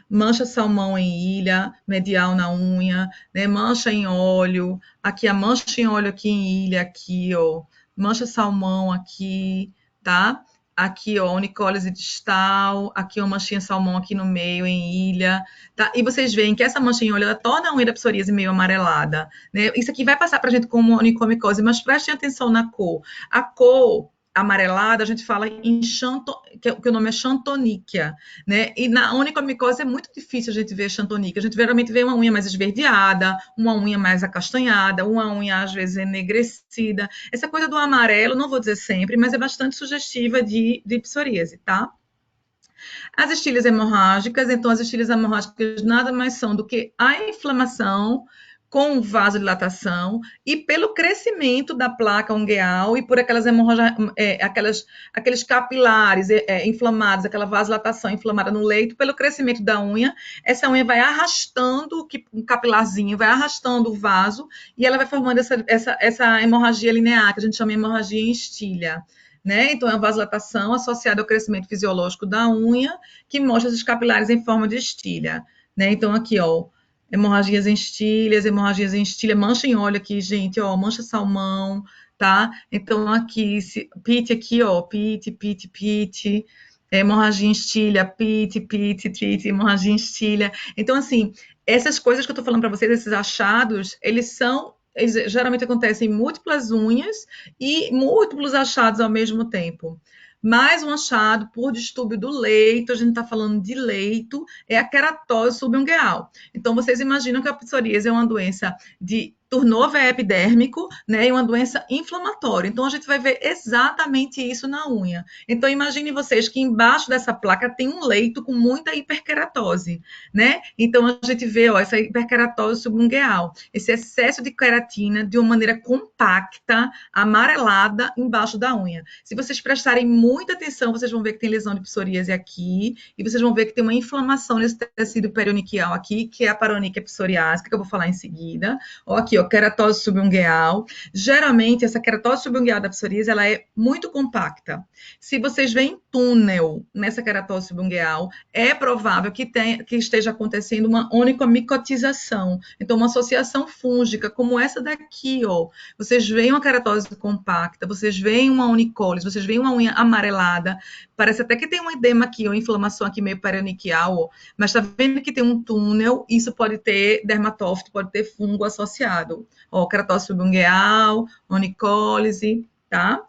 mancha salmão em ilha, medial na unha, né? Mancha em óleo, aqui a mancha em óleo aqui em ilha, aqui, ó, mancha salmão aqui, tá? Aqui, ó, onicólise distal, aqui uma manchinha salmão aqui no meio, em ilha, tá? E vocês veem que essa mancha em óleo, ela torna a unha da psoríase meio amarelada, né? Isso aqui vai passar pra gente como onicomicose, mas prestem atenção na cor. A cor amarelada, a gente fala em que o nome é xantoníquia, né? E na onicomicose é muito difícil a gente ver xantoníquia. A gente geralmente vê uma unha mais esverdeada, uma unha mais acastanhada, uma unha às vezes enegrecida. Essa coisa do amarelo, não vou dizer sempre, mas é bastante sugestiva de psoríase, tá? As estilhas hemorrágicas, então as estilhas hemorrágicas nada mais são do que a inflamação com vasodilatação e pelo crescimento da placa ungueal e por aquelas aqueles capilares inflamados, aquela vasodilatação inflamada no leito, pelo crescimento da unha, essa unha vai arrastando um capilarzinho, vai arrastando o vaso e ela vai formando essa hemorragia linear, que a gente chama de hemorragia em estilha. Né? Então, é uma vasodilatação associada ao crescimento fisiológico da unha, que mostra esses capilares em forma de estilha. Né? Então, aqui, ó, hemorragias em estilha, mancha em óleo aqui, gente, ó, mancha salmão, tá? Então, aqui, pite aqui, ó, pite, hemorragia em estilha, pite, hemorragia em estilha. Então, assim, essas coisas que eu tô falando para vocês, esses achados, eles geralmente acontecem em múltiplas unhas e múltiplos achados ao mesmo tempo. Mais um achado por distúrbio do leito, a gente está falando de leito, é a queratose subungueal. Então, vocês imaginam que a psoríase é uma doença de turnover epidérmico, né, e uma doença inflamatória. Então, a gente vai ver exatamente isso na unha. Então, imagine vocês que embaixo dessa placa tem um leito com muita hiperqueratose, né? Então, a gente vê, ó, essa hiperqueratose subungueal, esse excesso de queratina de uma maneira compacta, amarelada, embaixo da unha. Se vocês prestarem muita atenção, vocês vão ver que tem lesão de psoríase aqui, e vocês vão ver que tem uma inflamação nesse tecido perioniquial aqui, que é a paronychia psoriásica, que eu vou falar em seguida. Ó, aqui, ó, queratose subungueal. Geralmente, essa queratose subungueal da psoríase, ela é muito compacta. Se vocês veem túnel nessa queratose subungueal, é provável que esteja acontecendo uma onicomicotização. Então, uma associação fúngica, como essa daqui, ó. Vocês veem uma queratose compacta, vocês veem uma onicólise, vocês veem uma unha amarelada, parece até que tem um edema aqui, uma inflamação aqui meio perioniquial, ó, mas tá vendo que tem um túnel, isso pode ter dermatófito, pode ter fungo associado. Ó, queratose subungueal, onicólise, tá?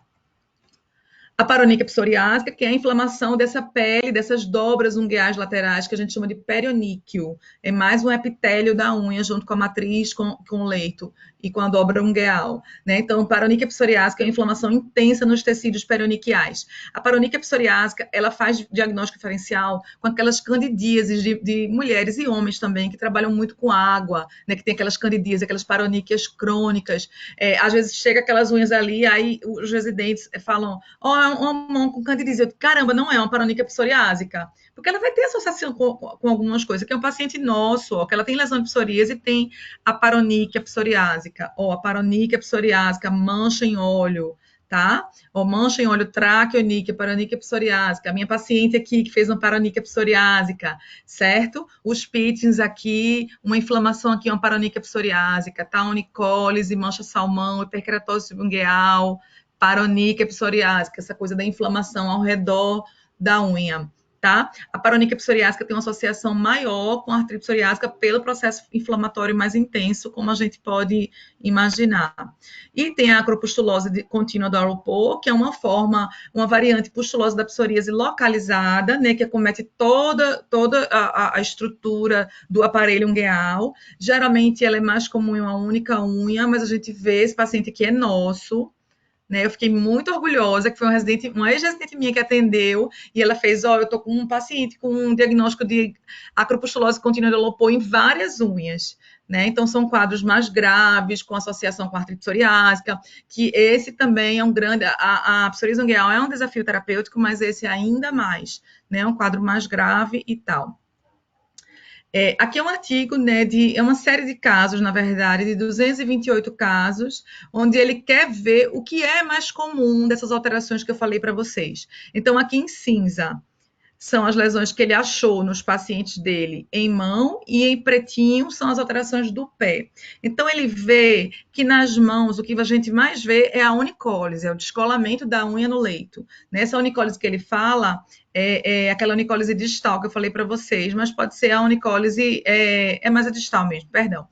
A paronychia psoriásica, que é a inflamação dessa pele, dessas dobras ungueais laterais, que a gente chama de perioníquio. É mais um epitélio da unha, junto com a matriz, com o leito e com a dobra ungueal. Né? Então, paronychia psoriásica é uma inflamação intensa nos tecidos perioniquiais. A paronychia psoriásica, ela faz diagnóstico diferencial com aquelas candidíases de mulheres e homens também, que trabalham muito com água, né? Que tem aquelas candidíases, aquelas paroníquias crônicas. Às vezes, chega aquelas unhas ali, aí os residentes falam, ó, uma mão com candidíase. Eu digo, caramba, não é uma paronychia psoriásica. Porque ela vai ter associação com algumas coisas, que é um paciente nosso, ó, que ela tem lesão de psoríase e tem a paronychia psoriásica, ó, a paronychia psoriásica, mancha em óleo, tá? Ó, mancha em óleo traqueoníquia, paronychia psoriásica. A minha paciente aqui que fez uma paronychia psoriásica, certo? Os pitings aqui, uma inflamação aqui, uma paronychia psoriásica, tá? Onicólise, mancha salmão, hiperqueratose subungueal, paronychia psoriásica, essa coisa da inflamação ao redor da unha, tá? A paronychia psoriásica tem uma associação maior com a artrite psoriásica pelo processo inflamatório mais intenso, como a gente pode imaginar. E tem a acropustulose contínua do Arrow, que é uma variante pustulosa da psoríase localizada, né, que acomete toda a estrutura do aparelho ungueal. Geralmente ela é mais comum em uma única unha, mas a gente vê esse paciente aqui é nosso, né? Eu fiquei muito orgulhosa, que foi uma ex-residente minha que atendeu, e ela fez, eu tô com um paciente com um diagnóstico de acropustulose contínua do Arrow em várias unhas, né? Então, são quadros mais graves, com associação com artrite psoriásica, que esse também é um grande... A psoríase ungueal é um desafio terapêutico, mas esse ainda mais, né? É um quadro mais grave e tal. Aqui é um artigo, né, é uma série de casos, na verdade, de 228 casos, onde ele quer ver o que é mais comum dessas alterações que eu falei para vocês. Então, aqui em cinza, são as lesões que ele achou nos pacientes dele em mão, e em pretinho são as alterações do pé. Então, ele vê que nas mãos, o que a gente mais vê é a onicólise, é o descolamento da unha no leito. Nessa onicólise que ele fala, é aquela onicólise distal que eu falei para vocês, mas pode ser a onicólise, mais a distal mesmo, perdão.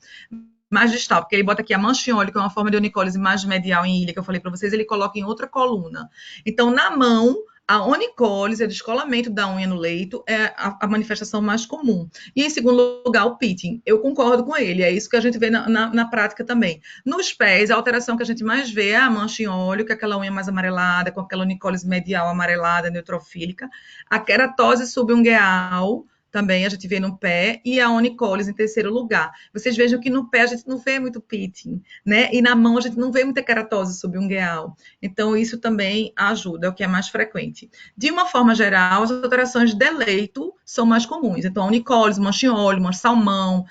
Mais distal, porque ele bota aqui a manchinóleo, que é uma forma de onicólise mais medial em ilha, que eu falei para vocês, ele coloca em outra coluna. Então, na mão, a onicólise, o descolamento da unha no leito, é a manifestação mais comum. E, em segundo lugar, o pitting. Eu concordo com ele, é isso que a gente vê na prática também. Nos pés, a alteração que a gente mais vê é a mancha em óleo, que é aquela unha mais amarelada, com aquela onicólise medial amarelada, neutrofílica. A queratose subungueal, também a gente vê no pé, e a onicólise em terceiro lugar. Vocês vejam que no pé a gente não vê muito pitting, né? E na mão a gente não vê muita queratose subungueal. Então, isso também ajuda, é o que é mais frequente. De uma forma geral, as alterações de leito são mais comuns. Então, a onicólise, mancha em óleo, mancha salmão,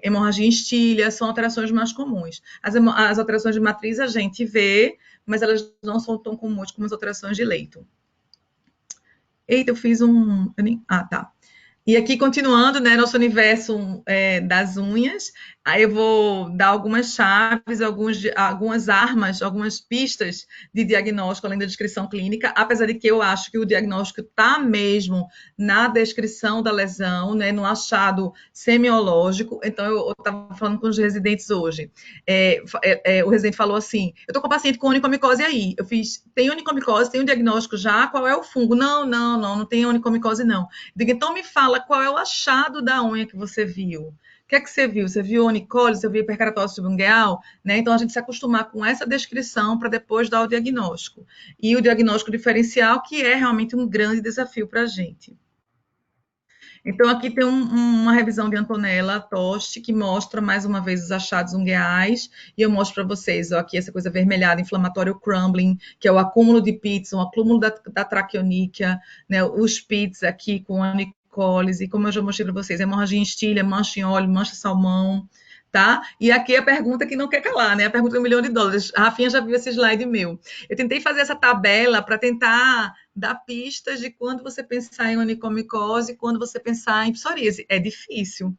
hemorragia em estilha, são alterações mais comuns. As alterações de matriz a gente vê, mas elas não são tão comuns como as alterações de leito. Eita, eu fiz um... tá. E aqui, continuando, né, nosso universo das unhas, aí eu vou dar algumas chaves, algumas armas, algumas pistas de diagnóstico, além da descrição clínica, apesar de que eu acho que o diagnóstico está mesmo na descrição da lesão, né, no achado semiológico. Então, eu estava falando com os residentes hoje. O residente falou assim, eu estou com o paciente com onicomicose aí. Eu fiz, tem onicomicose, tem um diagnóstico já, qual é o fungo? Não tem onicomicose, não. Eu digo, então me fala qual é o achado da unha que você viu. O que é que você viu? Você viu onicólise, você viu hiperkeratose subungueal? Né? Então, a gente se acostumar com essa descrição para depois dar o diagnóstico. E o diagnóstico diferencial, que é realmente um grande desafio para a gente. Então, aqui tem uma revisão de Antonella Tosti, que mostra, mais uma vez, os achados ungueais, e eu mostro para vocês, aqui essa coisa avermelhada, inflamatório crumbling, que é o acúmulo de pits, o acúmulo da traqueoníquea, né, os pits aqui com onicólise, como eu já mostrei para vocês, hemorragia em estilha, mancha em óleo, mancha salmão, tá? E aqui a pergunta que não quer calar, né? A pergunta de $1 milhão. A Rafinha já viu esse slide meu. Eu tentei fazer essa tabela para tentar dar pistas de quando você pensar em onicomicose e quando você pensar em psoríase. É difícil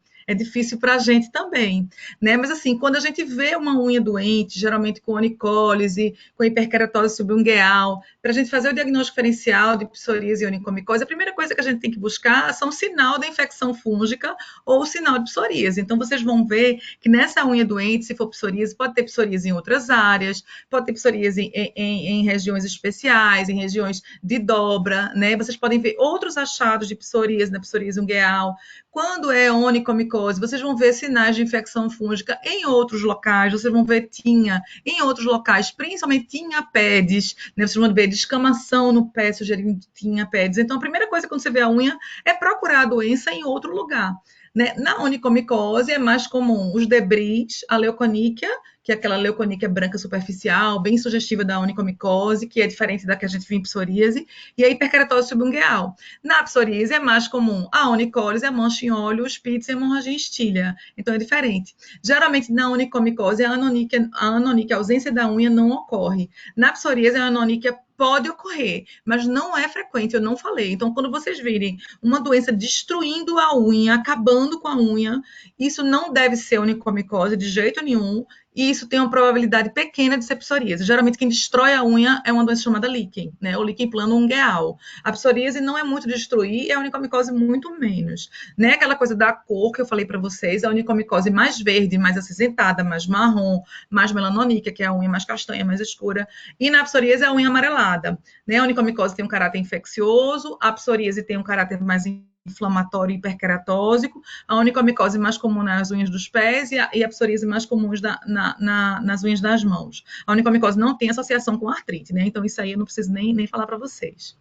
para a gente também, né? Mas assim, quando a gente vê uma unha doente, geralmente com onicólise, com hiperkeratose subungueal, para a gente fazer o diagnóstico diferencial de psoríase e onicomicose, a primeira coisa que a gente tem que buscar são o sinal da infecção fúngica ou o sinal de psoríase. Então, vocês vão ver que nessa unha doente, se for psoríase, pode ter psoríase em outras áreas, pode ter psoríase em regiões especiais, em regiões de dobra, né? Vocês podem ver outros achados de psoríase na psoríase ungueal. Quando é onicomicose, vocês vão ver sinais de infecção fúngica em outros locais, vocês vão ver tinha em outros locais, principalmente tinha pedis, né? Vocês vão ver descamação no pé, sugerindo tinha pedis. Então, a primeira coisa quando você vê a unha é procurar a doença em outro lugar. Né? Na onicomicose é mais comum os debris, a leuconíquea, que é aquela leuconíquea branca superficial, bem sugestiva da onicomicose, que é diferente da que a gente vê em psoríase, e a hiperkeratose subungueal. Na psoríase é mais comum a onicólise, a mancha em óleo, os pits e a hemorragia em estilha. Então é diferente. Geralmente na onicomicose a anoníquea, a ausência da unha não ocorre. Na psoríase a anoníquea pode ocorrer, mas não é frequente, eu não falei. Então, quando vocês virem uma doença destruindo a unha, acabando com a unha, isso não deve ser onicomicose de jeito nenhum, e isso tem uma probabilidade pequena de ser psoríase. Geralmente, quem destrói a unha é uma doença chamada líquen, né? O líquen plano ungueal. A psoríase não é muito destruir, e a onicomicose muito menos. Né? Aquela coisa da cor que eu falei para vocês, a onicomicose mais verde, mais acinzentada, mais marrom, mais melanônica, que é a unha mais castanha, mais escura, e na psoríase é a unha amarelada. Né? A onicomicose tem um caráter infeccioso, a psoríase tem um caráter mais inflamatório e hiperqueratósico, a onicomicose mais comum nas unhas dos pés e a psoríase mais comum nas unhas das mãos. A onicomicose não tem associação com artrite, né? Então isso aí eu não preciso nem falar para vocês.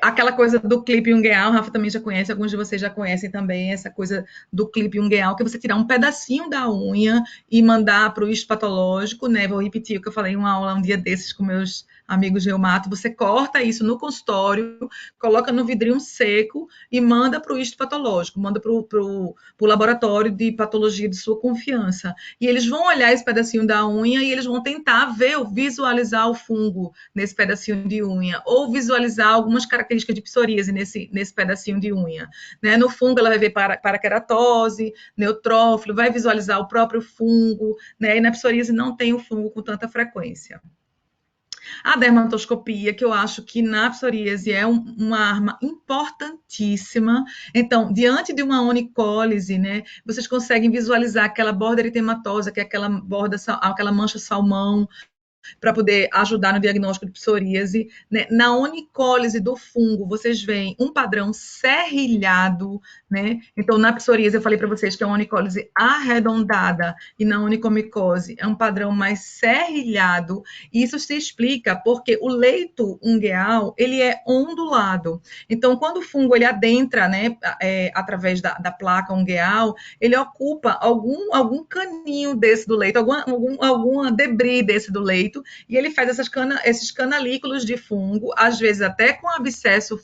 Aquela coisa do clipe ungueal, o Rafa também já conhece, alguns de vocês já conhecem também essa coisa do clipe ungueal, que é você tirar um pedacinho da unha e mandar para o histopatológico, né? Vou repetir o que eu falei em uma aula um dia desses com meus amigos reumato, você corta isso no consultório, coloca no vidrinho seco e manda para o histopatológico, manda para o laboratório de patologia de sua confiança. E eles vão olhar esse pedacinho da unha e eles vão tentar visualizar o fungo nesse pedacinho de unha, ou visualizar algumas características de psoríase nesse pedacinho de unha. Né? No fungo, ela vai ver paraqueratose, neutrófilo, vai visualizar o próprio fungo, né? E na psoríase não tem o fungo com tanta frequência. A dermatoscopia, que eu acho que na psoríase é uma arma importantíssima. Então, diante de uma onicólise, né, vocês conseguem visualizar aquela borda eritematosa, que é aquela mancha salmão, para poder ajudar no diagnóstico de psoríase. Né? Na onicólise do fungo, vocês veem um padrão serrilhado, né? Então, na psoríase, eu falei para vocês que é uma onicólise arredondada, e na onicomicose é um padrão mais serrilhado. E isso se explica porque o leito ungueal, ele é ondulado. Então, quando o fungo ele adentra, né, através da placa ungueal, ele ocupa algum caninho desse do leito, alguma debris desse do leito, e ele faz esses canalículos de fungo, às vezes até com abscesso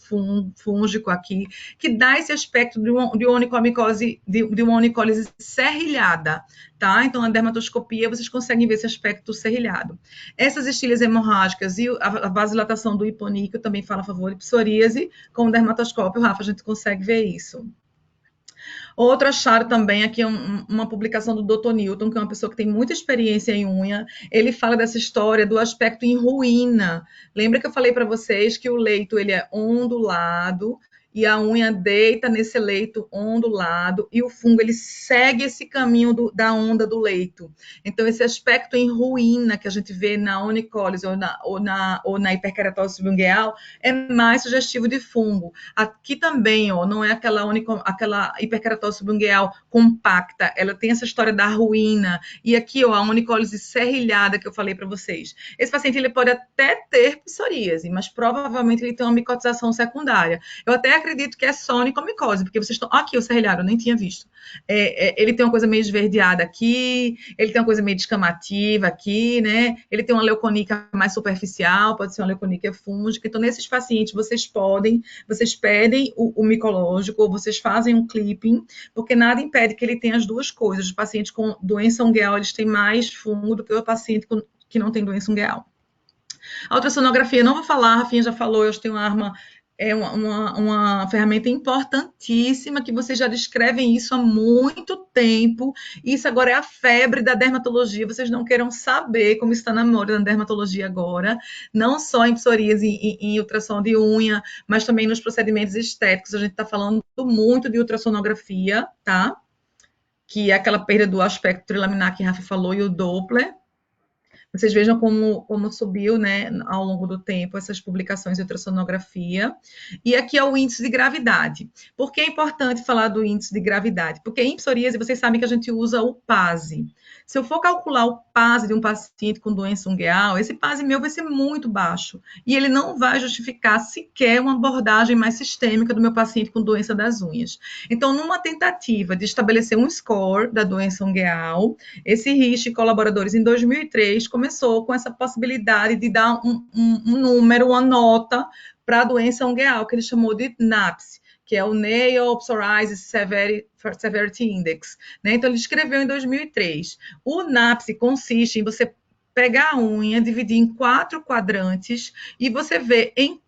fúngico aqui, que dá esse aspecto de uma onicomicose, de uma onicólise serrilhada, tá? Então, na dermatoscopia, vocês conseguem ver esse aspecto serrilhado. Essas estilhas hemorrágicas e a vasodilatação do hiponíqueo também fala a favor de psoríase, com o dermatoscópio, Rafa, a gente consegue ver isso. Outro achado também aqui é uma publicação do Dr. Newton, que é uma pessoa que tem muita experiência em unha. Ele fala dessa história do aspecto em ruína. Lembra que eu falei para vocês que o leito ele é ondulado e a unha deita nesse leito ondulado e o fungo ele segue esse caminho da onda do leito. Então, esse aspecto em ruína que a gente vê na onicólise ou na hiperkeratose subungueal é mais sugestivo de fungo. Aqui também, ó, não é aquela hiperkeratose subungueal compacta, ela tem essa história da ruína. E aqui, ó, a onicólise serrilhada que eu falei para vocês. Esse paciente ele pode até ter psoríase, mas provavelmente ele tem uma micotização secundária. Eu até acredito que é só onicomicose, porque vocês estão... Aqui, o serrilhado, eu nem tinha visto. Ele tem uma coisa meio esverdeada aqui, ele tem uma coisa meio descamativa aqui, né? Ele tem uma leuconíquea mais superficial, pode ser uma leuconíquea fúngica. Então, nesses pacientes, vocês pedem o micológico, ou vocês fazem um clipping, porque nada impede que ele tenha as duas coisas. Os pacientes com doença ungueal, eles têm mais fungo do que o paciente que não tem doença ungueal. A ultrassonografia, não vou falar, a Rafinha já falou, eu tenho uma arma... É uma ferramenta importantíssima que vocês já descrevem isso há muito tempo. Isso agora é a febre da dermatologia. Vocês não queiram saber como está na moda na dermatologia agora, não só em psoríase, em ultrassom de unha, mas também nos procedimentos estéticos. A gente está falando muito de ultrassonografia, tá? Que é aquela perda do aspecto trilaminar que a Rafa falou e o Doppler. Vocês vejam como subiu, né, ao longo do tempo essas publicações de ultrassonografia. E aqui é o índice de gravidade. Por que é importante falar do índice de gravidade? Porque em psoríase, vocês sabem que a gente usa o PASI. Se eu for calcular o PASI de um paciente com doença ungueal, esse PASI meu vai ser muito baixo. E ele não vai justificar sequer uma abordagem mais sistêmica do meu paciente com doença das unhas. Então, numa tentativa de estabelecer um score da doença ungueal, esse Rich e colaboradores, em 2003, começou com essa possibilidade de dar um número, uma nota para a doença ungueal, que ele chamou de NAPS, que é o Nail Psoriasis Severity Index. Né? Então, ele escreveu em 2003. O NAPS consiste em você pegar a unha, dividir em 4 quadrantes e você vê em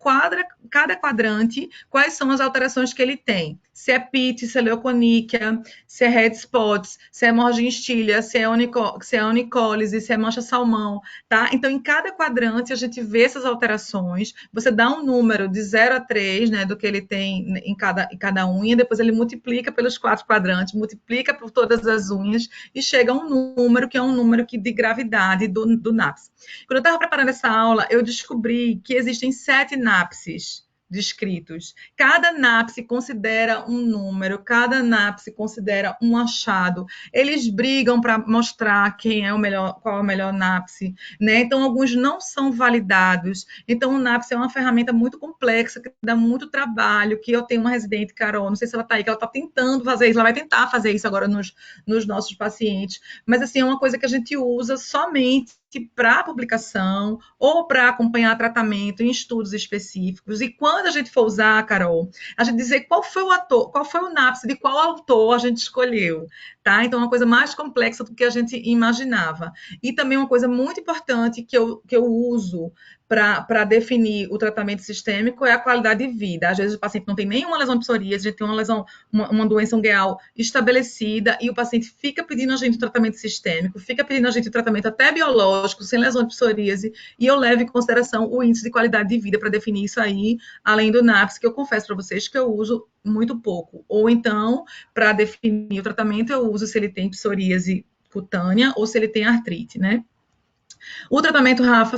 cada quadrante quais são as alterações que ele tem. Se é pite, se é leuconíquia, se é red spots, se é hemorragia em estilha, se é onicólise, se é mancha salmão, tá? Então, em cada quadrante, a gente vê essas alterações, você dá um número de 0 a 3, né, do que ele tem em cada unha, depois ele multiplica pelos 4 quadrantes, multiplica por todas as unhas e chega a um número que é um número de gravidade do NAPS. Quando eu estava preparando essa aula, eu descobri que existem 7 NAPSes descritos. Cada NAPSe considera um número, cada NAPSe considera um achado. Eles brigam para mostrar quem é o melhor, qual é o melhor NAPSe, né? Então, alguns não são validados. Então, o NAPSe é uma ferramenta muito complexa, que dá muito trabalho, que eu tenho uma residente, Carol, não sei se ela está aí, que ela está tentando fazer isso, ela vai tentar fazer isso agora nos nossos pacientes, mas, assim, é uma coisa que a gente usa somente para publicação ou para acompanhar tratamento em estudos específicos. E quando a gente for usar, Carol, a gente dizer qual foi o NAPSe, de qual autor a gente escolheu, tá? Então, é uma coisa mais complexa do que a gente imaginava. E também uma coisa muito importante que eu uso para definir o tratamento sistêmico é a qualidade de vida. Às vezes o paciente não tem nenhuma lesão de psoríase, a gente tem uma doença ungueal estabelecida e o paciente fica pedindo a gente o tratamento sistêmico, fica pedindo a gente o tratamento até biológico, sem lesão de psoríase, e eu levo em consideração o índice de qualidade de vida para definir isso aí, além do NAPS, que eu confesso para vocês que eu uso muito pouco. Ou então, para definir o tratamento, eu uso se ele tem psoríase cutânea ou se ele tem artrite, né? O tratamento, Rafa,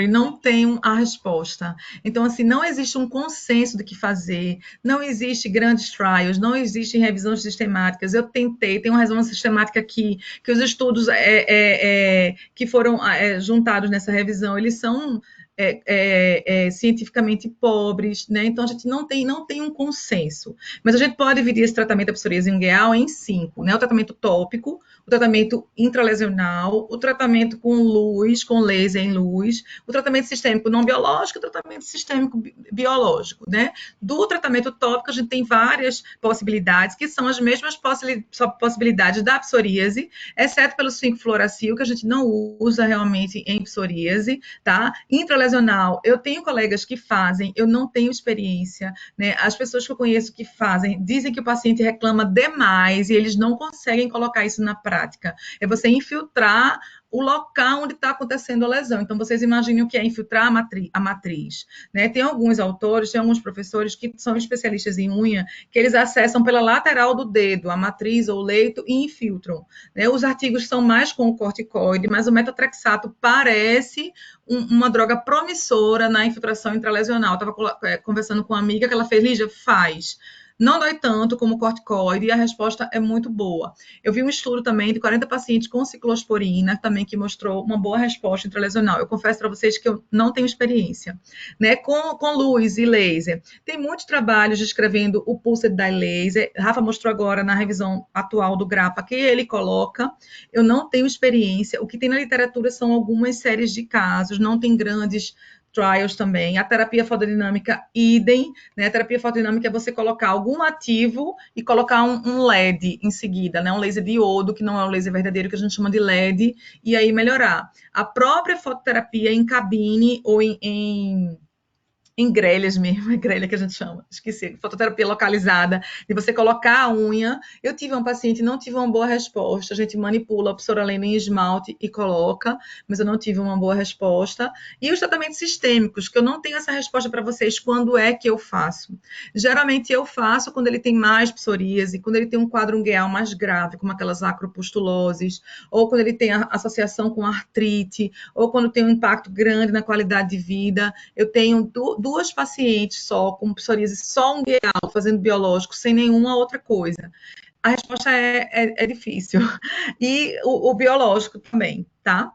não tem a resposta. Então, assim, não existe um consenso do que fazer, não existe grandes trials, não existem revisões sistemáticas. Eu tentei, tem uma revisão sistemática aqui, que os estudos que foram juntados nessa revisão, eles são cientificamente pobres, né? Então, a gente não tem um consenso. Mas a gente pode dividir esse tratamento da psoríase ungueal em 5, né? O tratamento tópico, o tratamento intralesional, o tratamento com luz, com laser em luz, o tratamento sistêmico não biológico, o tratamento sistêmico biológico, né? Do tratamento tópico, a gente tem várias possibilidades, que são as mesmas possibilidades da psoríase, exceto pelo 5-fluoracil, que a gente não usa realmente em psoríase, tá? Intralesional, eu tenho colegas que fazem, eu não tenho experiência, né? As pessoas que eu conheço que fazem, dizem que o paciente reclama demais e eles não conseguem colocar isso na prática. É você infiltrar o local onde está acontecendo a lesão. Então, vocês imaginem o que é infiltrar a matriz, né? Tem alguns autores, tem alguns professores que são especialistas em unha, que eles acessam pela lateral do dedo, a matriz ou o leito, e infiltram, né? Os artigos são mais com o corticoide, mas o metotrexato parece uma droga promissora na infiltração intralesional. Eu estava conversando com uma amiga que ela fez, Lígia, faz. Não dói tanto como o corticoide e a resposta é muito boa. Eu vi um estudo também de 40 pacientes com ciclosporina, também que mostrou uma boa resposta intralesional. Eu confesso para vocês que eu não tenho experiência, né? Com luz e laser. Tem muitos trabalhos descrevendo o pulsed dye laser. Rafa mostrou agora na revisão atual do GRAPPA que ele coloca. Eu não tenho experiência. O que tem na literatura são algumas séries de casos, não tem grandes trials também. A terapia fotodinâmica, idem, né? A terapia fotodinâmica é você colocar algum ativo e colocar um LED em seguida, né? Um laser de iodo, que não é o laser verdadeiro, que a gente chama de LED, e aí melhorar. A própria fototerapia em cabine ou em grelhas mesmo, é grelha que a gente chama, esqueci, fototerapia localizada, de você colocar a unha. Eu tive um paciente, não tive uma boa resposta, a gente manipula a psoralena em esmalte e coloca, mas eu não tive uma boa resposta. E os tratamentos sistêmicos, que eu não tenho essa resposta para vocês, quando é que eu faço? Geralmente eu faço quando ele tem mais psoríase, quando ele tem um quadro ungueal mais grave, como aquelas acropustuloses, ou quando ele tem associação com artrite, ou quando tem um impacto grande na qualidade de vida. Eu tenho duas pacientes só, com psoríase só ungueal, fazendo biológico, sem nenhuma outra coisa. A resposta é difícil. E o biológico também, tá?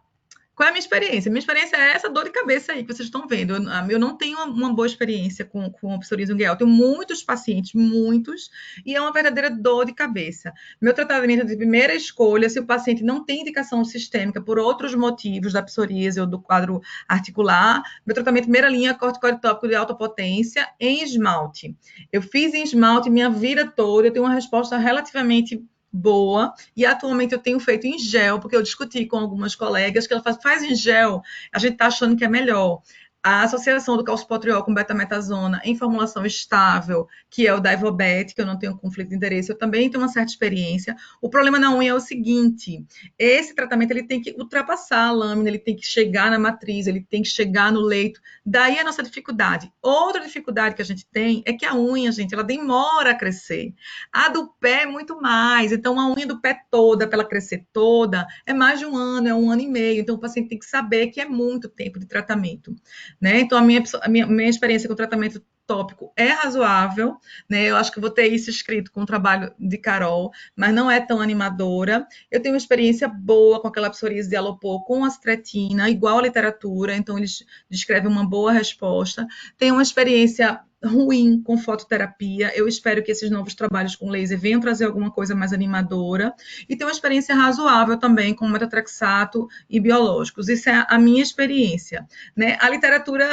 Qual é a minha experiência? Minha experiência é essa dor de cabeça aí que vocês estão vendo. Eu não tenho uma boa experiência com psoríase ungueal. Eu tenho muitos pacientes, muitos, e é uma verdadeira dor de cabeça. Meu tratamento de primeira escolha, se o paciente não tem indicação sistêmica por outros motivos da psoríase ou do quadro articular, meu tratamento primeira linha, corticoide tópico de alta potência em esmalte. Eu fiz em esmalte minha vida toda, eu tenho uma resposta relativamente boa, e atualmente eu tenho feito em gel, porque eu discuti com algumas colegas que ela faz em gel, a gente está achando que é melhor. A associação do calcipotriol com betametasona em formulação estável, que é o Daivobet, que eu não tenho conflito de interesse, eu também tenho uma certa experiência. O problema na unha é o seguinte, esse tratamento ele tem que ultrapassar a lâmina, ele tem que chegar na matriz, ele tem que chegar no leito, daí a nossa dificuldade. Outra dificuldade que a gente tem é que a unha, gente, ela demora a crescer. A do pé é muito mais, então a unha do pé toda, para ela crescer toda, é mais de 1 ano, é 1 ano e meio, então o paciente tem que saber que é muito tempo de tratamento, né? Então, a minha experiência com o tratamento tópico é razoável, né? Eu acho que vou ter isso escrito com o trabalho de Carol, mas não é tão animadora. Eu tenho uma experiência boa com aquela psoríase de Alopor com astretina, igual à literatura, então eles descrevem uma boa resposta. Tenho uma experiência ruim com fototerapia. Eu espero que esses novos trabalhos com laser venham trazer alguma coisa mais animadora. E tenho uma experiência razoável também com metotrexato e biológicos. Isso é a minha experiência, né? A literatura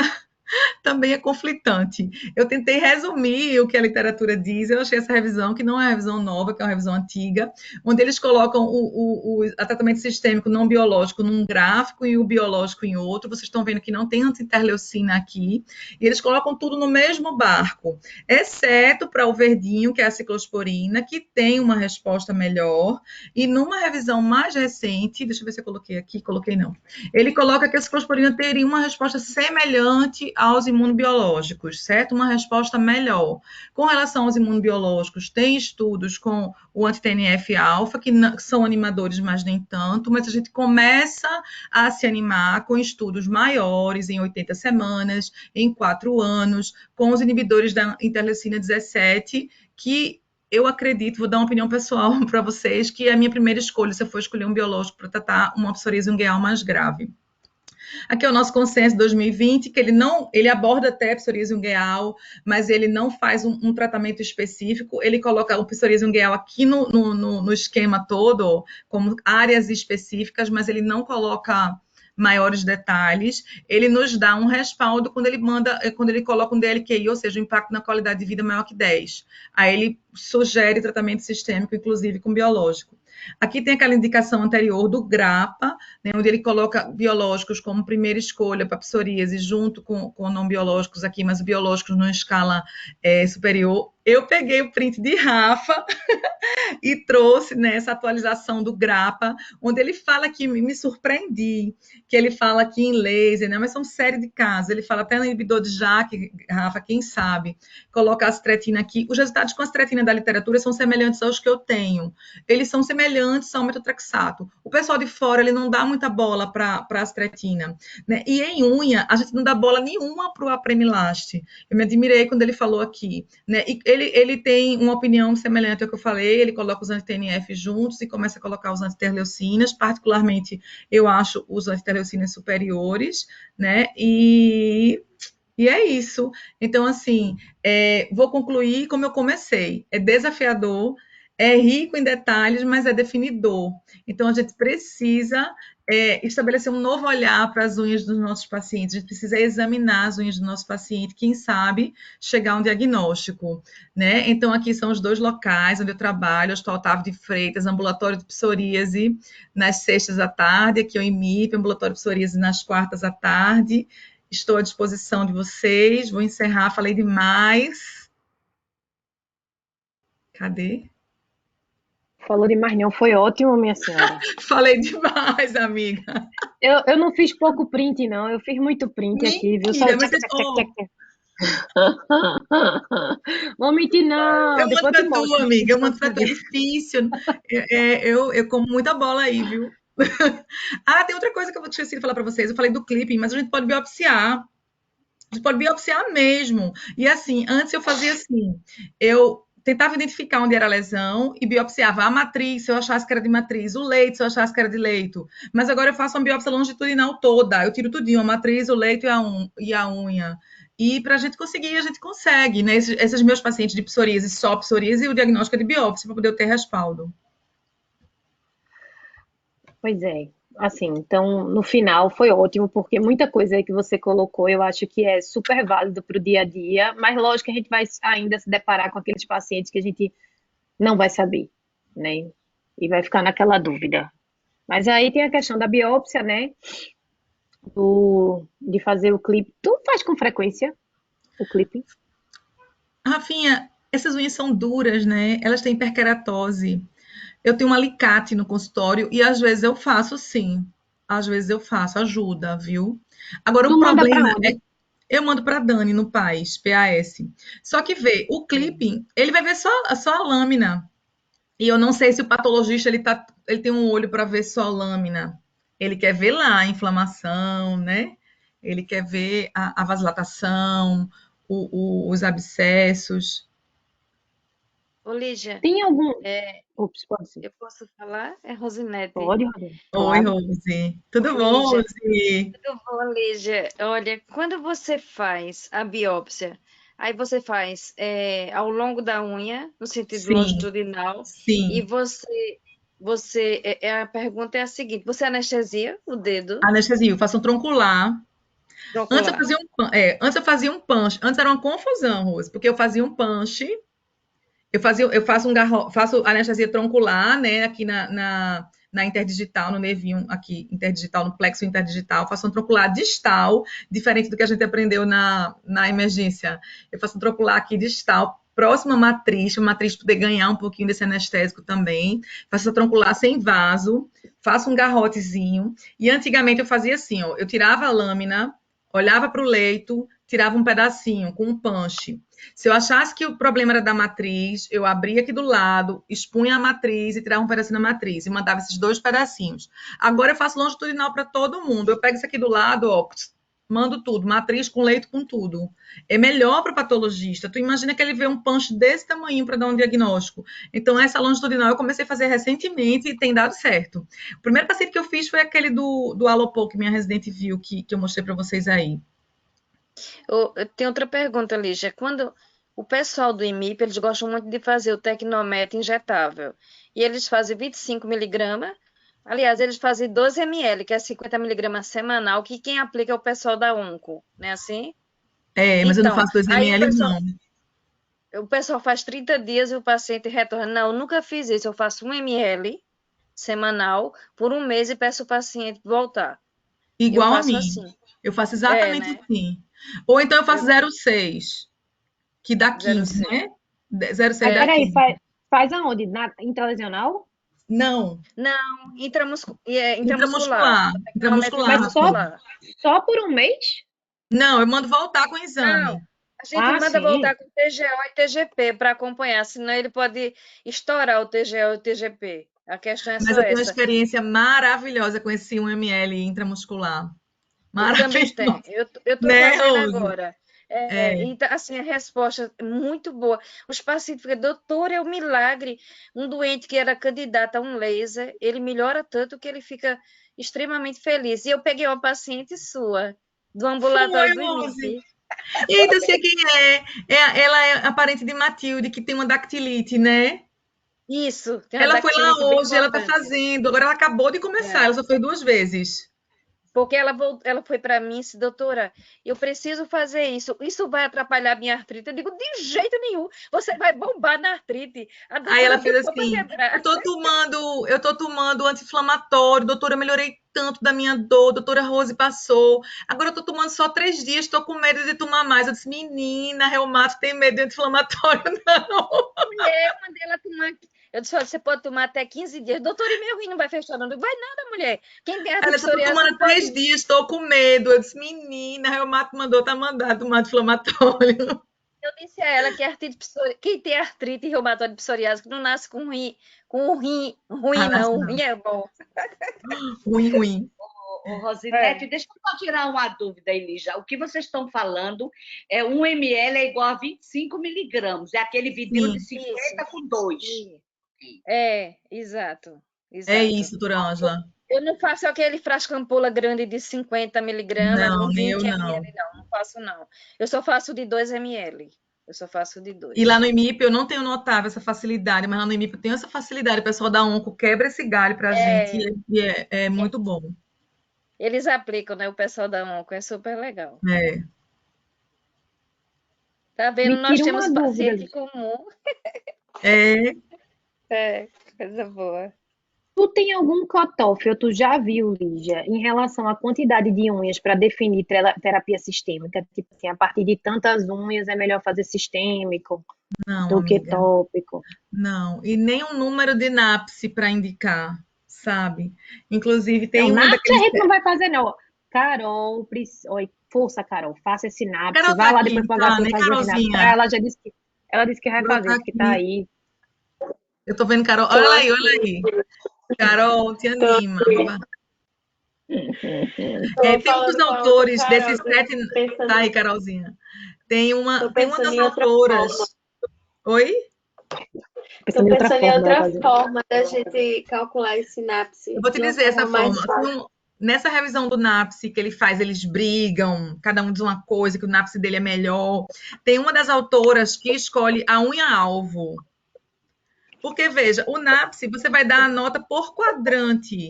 também é conflitante. Eu tentei resumir o que a literatura diz, eu achei essa revisão, que não é uma revisão nova, que é uma revisão antiga, onde eles colocam o tratamento sistêmico não biológico num gráfico e o biológico em outro. Vocês estão vendo que não tem anti-interleucina aqui, e eles colocam tudo no mesmo barco, exceto para o verdinho, que é a ciclosporina, que tem uma resposta melhor, e numa revisão mais recente, deixa eu ver se eu coloquei aqui, coloquei não, ele coloca que a ciclosporina teria uma resposta semelhante aos imunobiológicos, certo? Uma resposta melhor. Com relação aos imunobiológicos, tem estudos com o anti-TNF-alfa, que são animadores, mas nem tanto, mas a gente começa a se animar com estudos maiores, em 80 semanas, em 4 anos, com os inibidores da interleucina 17, que eu acredito, vou dar uma opinião pessoal para vocês, que é a minha primeira escolha, se eu for escolher um biológico para tratar uma psoríase ungueal mais grave. Aqui é o nosso consenso 2020, que ele aborda até psoríase ungueal, mas ele não faz um tratamento específico, ele coloca o psoríase ungueal aqui no esquema todo, como áreas específicas, mas ele não coloca maiores detalhes. Ele nos dá um respaldo quando ele coloca um DLQI, ou seja, o impacto na qualidade de vida maior que 10. Aí ele sugere tratamento sistêmico, inclusive com biológico. Aqui tem aquela indicação anterior do GRAPA, né, onde ele coloca biológicos como primeira escolha para psoríase, junto com não biológicos aqui, mas biológicos numa escala superior. Eu peguei o print de Rafa e trouxe nessa atualização do GRAPA, onde ele fala que me surpreendi, que ele fala aqui em laser, né? Mas são série de casos. Ele fala até no inibidor de JAK, Rafa, quem sabe, coloca a astretina aqui. Os resultados com a astretina da literatura são semelhantes aos que eu tenho. Eles são semelhantes ao metotrexato. O pessoal de fora, ele não dá muita bola para a astretina, né? E em unha, a gente não dá bola nenhuma para o apremilaste. Eu me admirei quando ele falou aqui, né? E ele tem uma opinião semelhante ao que eu falei, ele coloca os anti-TNF juntos e começa a colocar os antiterleucinas, particularmente eu acho os antiterleucinas superiores, né? E é isso. Então, assim, vou concluir como eu comecei. É desafiador, é rico em detalhes, mas é definidor. Então, a gente precisa estabelecer um novo olhar para as unhas dos nossos pacientes. A gente precisa examinar as unhas do nosso paciente, quem sabe chegar a um diagnóstico, né? Então, aqui são os 2 locais onde eu trabalho, Hospital Otávio de Freitas, ambulatório de psoríase nas sextas à tarde, aqui é o IMIP, ambulatório de psoríase nas quartas à tarde. Estou à disposição de vocês. Vou encerrar, falei demais. Cadê? Falou demais não, foi ótimo, minha senhora. Falei demais, amiga. Eu não fiz pouco print, não. Eu fiz muito print aqui, viu? Só Mentira, mas tchac, tchac, tchac, tchac. Vou mentir, não. eu Depois mando eu te pra tu, mostro. amiga. Eu mando pra tu, é difícil. Eu como muita bola aí, viu? Ah, tem outra coisa que eu vou esqueci de falar pra vocês. Eu falei do clipping, mas a gente pode biopsiar. A gente pode biopsiar mesmo. E assim, antes eu fazia assim, eu tentava identificar onde era a lesão e biopsiava a matriz, se eu achasse que era de matriz, o leito, se eu achasse que era de leito. Mas agora eu faço uma biópsia longitudinal toda, eu tiro tudinho, a matriz, o leito e a unha. E para a gente conseguir, a gente consegue, né? Esses meus pacientes de psoríase, só psoríase, e o diagnóstico é de biópsia, para poder ter respaldo. Pois é. Assim, então, no final foi ótimo, porque muita coisa aí que você colocou, eu acho que é super válido para o dia a dia, mas lógico que a gente vai ainda se deparar com aqueles pacientes que a gente não vai saber, né? E vai ficar naquela dúvida. Mas aí tem a questão da biópsia, né? De fazer o clipe. Tu faz com frequência o clipe? Rafinha, essas unhas são duras, né? Elas têm hiperqueratose. Eu tenho um alicate no consultório e às vezes eu faço sim. Às vezes eu faço, ajuda, viu? Agora Tu o manda pra problema é onde? eu mando para Dani no PAS, PAS. Só que vê, o Hum. clipping, ele vai ver só a lâmina. E eu não sei se o patologista ele tem um olho para ver só a lâmina. Ele quer ver lá a inflamação, né? Ele quer ver a vasodilatação, os abscessos. Ô, Lígia, Tem algum. é, Ops, pode ser. eu posso falar? É Rosinete. Pode, Rodrigo? Oi, Claro. Rose. Tudo bom, Lígia, Rose? tudo bom, Lígia? Olha, quando você faz a biópsia, aí você faz ao longo da unha, no sentido Sim, longitudinal, e sim. a pergunta é a seguinte: você anestesia o dedo Anestesia, eu faço um troncular. troncular? Antes eu fazia um punch. Antes era uma confusão, Rose, porque eu fazia um punch. Eu faço faço anestesia troncular, né, aqui na interdigital, no nervinho aqui, interdigital, no plexo interdigital, faço um troncular distal, diferente do que a gente aprendeu na emergência. Eu faço um troncular aqui distal, próxima à matriz, para a matriz poder ganhar um pouquinho desse anestésico também. Faço a troncular sem vaso, faço um garrotezinho. E antigamente eu fazia assim, ó, eu tirava a lâmina, olhava para o leito, tirava um pedacinho com um punch. Se eu achasse que o problema era da matriz, eu abria aqui do lado, expunha a matriz e tirava um pedacinho da matriz e mandava esses dois pedacinhos. Agora eu faço longitudinal para todo mundo. Eu pego isso aqui do lado, ó, mando tudo, matriz com leito com tudo. É melhor para o patologista. Tu imagina que ele vê um punch desse tamanho para dar um diagnóstico. Então essa longitudinal eu comecei a fazer recentemente e tem dado certo. O primeiro paciente que eu fiz foi aquele do Alopô, que minha residente viu, que eu mostrei para vocês aí. Tem outra pergunta, Lígia. Quando o pessoal do IMIP, eles gostam muito de fazer o Tecnomet injetável. E eles fazem 25 miligramas. Aliás, eles fazem 12 ml, que é 50 miligramas semanal, que quem aplica é o pessoal da Onco, né assim? É, mas eu não Então, faço 2 aí ml, não. o pessoal faz 30 dias e o paciente retorna. Não, nunca fiz isso. Eu faço 1 ml semanal por um mês e peço o paciente voltar. Eu Igual a faço mim. assim. Eu faço É, exatamente né? assim. Ou então eu faço Eu, 0,6, que dá 15, 06. né? 0,6 Mas dá peraí, 15. faz aonde? Na intralesional? Não, Não, intramuscular. intramuscular. Tecnometria Intramuscular, Mas Rafinha. só por um mês? Não, eu mando voltar com o Não, exame. a gente Ah, manda voltar sim. com TGO e TGP para acompanhar, senão ele pode estourar o TGO e o TGP. A questão é Mas só eu tenho uma essa. experiência maravilhosa com esse 1 ml intramuscular. Eu também tenho. Maravilhosa, Eu estou né, fazendo Rose? agora. É. Então, assim, a resposta é muito boa. Os pacientes ficam, doutor, é um milagre. Um doente que era candidato a um laser, ele melhora tanto que ele fica extremamente feliz. E eu peguei uma paciente sua, do Foi, ambulatório do Rose. IMIP. Eita, eu sei quem é. Ela é a parente de Matilde, que tem uma dactilite, né? Isso, tem uma Ela foi lá dactilite bem hoje, ela tá importante. fazendo. Agora ela acabou de começar, É. ela só fez 2 vezes. Porque ela foi para mim e disse, doutora, eu preciso fazer isso. Isso vai atrapalhar a minha artrite? Eu digo, de jeito nenhum. Você vai bombar na artrite. A Aí doutora ela fez botou para assim: quebrar. eu tô tomando anti-inflamatório, doutora, eu melhorei tanto da minha dor, doutora Rose passou. Agora eu tô tomando só 3 dias, tô com medo de tomar mais. Eu disse, menina, reumato tem medo de anti-inflamatório, não. Mulher, eu mandei ela tomar. Eu disse, olha, você pode tomar até 15 dias. Doutora, e meu rim não vai fechar, não? Eu digo, vai nada, mulher. Quem tem Ela artrite disse, eu tô psoriásica tomando não há três pode. dias, tô com medo. Eu disse, menina, reumato mandou, tá mandado tomar anti-inflamatório. Eu disse a ela que quem tem artrite reumatoide psoriásica não nasce com um rim ruim, Ah, não. O não. rim é bom. Ruim, ruim. Rosinete, É. deixa eu só tirar uma dúvida, Elija. O que vocês estão falando é 1 ml é igual a 25 miligramas. É aquele vidrinho de Sim, 50 com 2. Exato, é exato. isso, doutora Ângela. Eu não faço aquele frasco ampola grande de 50 miligramas, Não, um nem eu 20 não. ml, não faço não. Eu só faço de 2 ml. Eu só faço de E lá 2. no IMIP eu não tenho notado essa facilidade, mas lá no IMIP eu tenho essa facilidade. O pessoal da Onco quebra esse galho pra gente É, e é muito bom. eles aplicam, né? O pessoal da Onco, é super legal. É. Tá Me vendo? Nós tira uma temos dúvida, paciente Lígia. comum. É, É, coisa boa. Tu tem algum cutoff, ou tu já viu, Lígia, em relação à quantidade de unhas para definir terapia sistêmica? Tipo assim, a partir de tantas unhas é melhor fazer sistêmico Não, do que amiga. tópico. Não. E nem um número de NAPSE para indicar, sabe? Inclusive, Não, tem uma NAPS a daqueles. gente não vai fazer, não. Carol, oi, força, Carol, faça esse NAPS. Carol tá Vai lá aqui, depois pro tá, HC né, fazer esse NAPS. Carolzinha? Ela disse que vai Carol fazer, tá porque tá aqui. aí. Eu tô vendo Carol. Tô Olha aí, olha aqui, aí. Carol, te tô anima. aqui. Tô Tem um dos falando com a outra autores desses Carol, sete. pensando, Tá aí, Carolzinha. Tem tô tem uma pensando das em outra forma. autoras. Oi? Tô Pensando em outra pensando em forma dela outra fazer. forma da gente calcular esse Eu sinapse vou te de uma dizer essa forma mais forma. fácil. Nessa revisão do NAPSE que ele faz, eles brigam, cada um diz uma coisa, que o NAPSE dele é melhor. Tem uma das autoras que escolhe a unha-alvo. Porque, veja, o NAPSE, você vai dar a nota por quadrante,